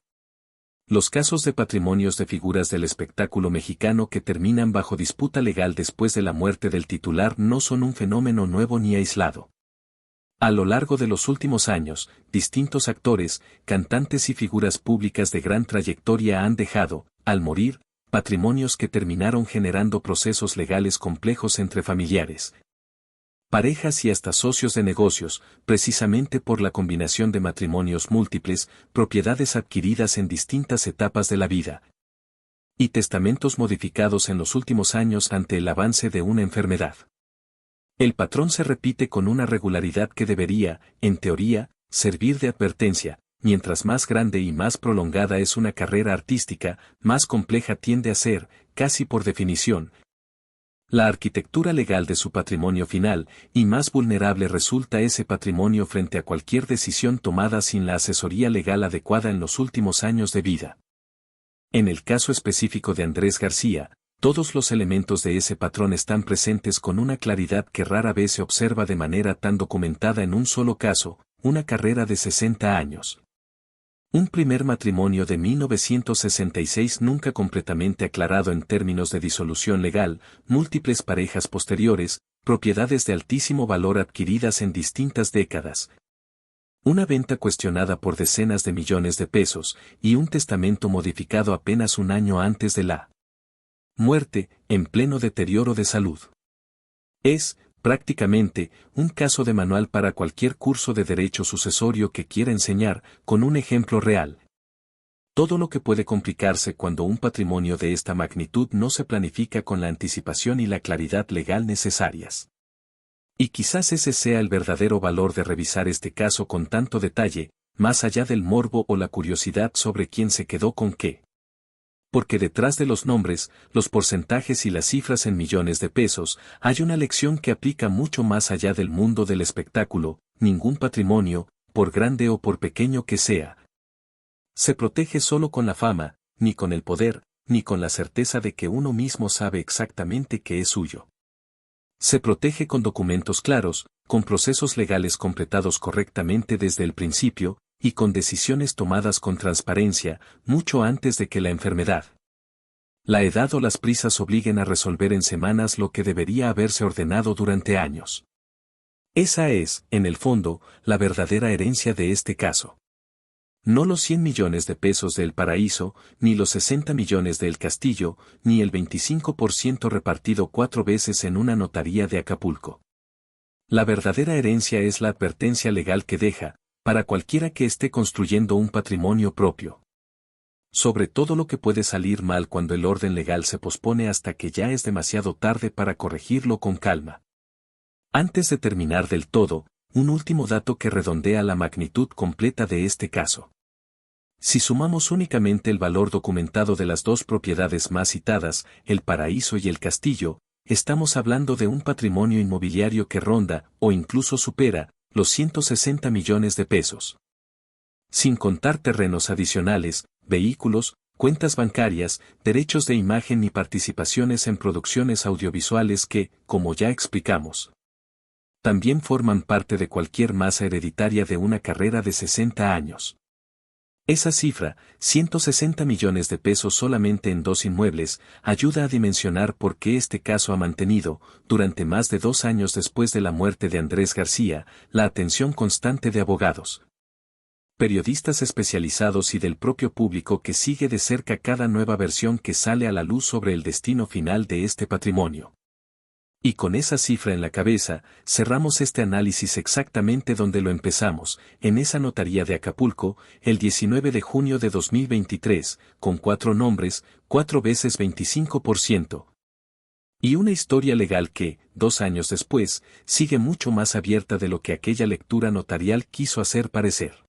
Los casos de patrimonios de figuras del espectáculo mexicano que terminan bajo disputa legal después de la muerte del titular no son un fenómeno nuevo ni aislado. A lo largo de los últimos años, distintos actores, cantantes y figuras públicas de gran trayectoria han dejado, al morir, patrimonios que terminaron generando procesos legales complejos entre familiares, parejas y hasta socios de negocios, precisamente por la combinación de matrimonios múltiples, propiedades adquiridas en distintas etapas de la vida, y testamentos modificados en los últimos años ante el avance de una enfermedad. El patrón se repite con una regularidad que debería, en teoría, servir de advertencia. Mientras más grande y más prolongada es una carrera artística, más compleja tiende a ser, casi por definición, la arquitectura legal de su patrimonio final, y más vulnerable resulta ese patrimonio frente a cualquier decisión tomada sin la asesoría legal adecuada en los últimos años de vida. En el caso específico de Andrés García, todos los elementos de ese patrón están presentes con una claridad que rara vez se observa de manera tan documentada en un solo caso, una carrera de 60 años. Un primer matrimonio de 1966 nunca completamente aclarado en términos de disolución legal, múltiples parejas posteriores, propiedades de altísimo valor adquiridas en distintas décadas. Una venta cuestionada por decenas de millones de pesos, y un testamento modificado apenas un año antes de la muerte, en pleno deterioro de salud. Es, prácticamente, un caso de manual para cualquier curso de derecho sucesorio que quiera enseñar, con un ejemplo real. Todo lo que puede complicarse cuando un patrimonio de esta magnitud no se planifica con la anticipación y la claridad legal necesarias. Y quizás ese sea el verdadero valor de revisar este caso con tanto detalle, más allá del morbo o la curiosidad sobre quién se quedó con qué. Porque detrás de los nombres, los porcentajes y las cifras en millones de pesos, hay una lección que aplica mucho más allá del mundo del espectáculo. Ningún patrimonio, por grande o por pequeño que sea, se protege solo con la fama, ni con el poder, ni con la certeza de que uno mismo sabe exactamente qué es suyo. Se protege con documentos claros, con procesos legales completados correctamente desde el principio, y con decisiones tomadas con transparencia, mucho antes de que la enfermedad, la edad o las prisas obliguen a resolver en semanas lo que debería haberse ordenado durante años. Esa es, en el fondo, la verdadera herencia de este caso. No los 100 millones de pesos del Paraíso, ni los 60 millones del Castillo, ni el 25% repartido 4 veces en una notaría de Acapulco. La verdadera herencia es la advertencia legal que deja, para cualquiera que esté construyendo un patrimonio propio, sobre todo lo que puede salir mal cuando el orden legal se pospone hasta que ya es demasiado tarde para corregirlo con calma. Antes de terminar del todo, un último dato que redondea la magnitud completa de este caso. Si sumamos únicamente el valor documentado de las dos propiedades más citadas, el Paraíso y el Castillo, estamos hablando de un patrimonio inmobiliario que ronda, o incluso supera, los 160 millones de pesos. Sin contar terrenos adicionales, vehículos, cuentas bancarias, derechos de imagen y participaciones en producciones audiovisuales que, como ya explicamos, también forman parte de cualquier masa hereditaria de una carrera de 60 años. Esa cifra, 160 millones de pesos solamente en 2 inmuebles, ayuda a dimensionar por qué este caso ha mantenido, durante más de 2 años después de la muerte de Andrés García, la atención constante de abogados, periodistas especializados y del propio público que sigue de cerca cada nueva versión que sale a la luz sobre el destino final de este patrimonio. Y con esa cifra en la cabeza, cerramos este análisis exactamente donde lo empezamos, en esa notaría de Acapulco, el 19 de junio de 2023, con 4 nombres, 4 veces 25%. Y una historia legal que, 2 años después, sigue mucho más abierta de lo que aquella lectura notarial quiso hacer parecer.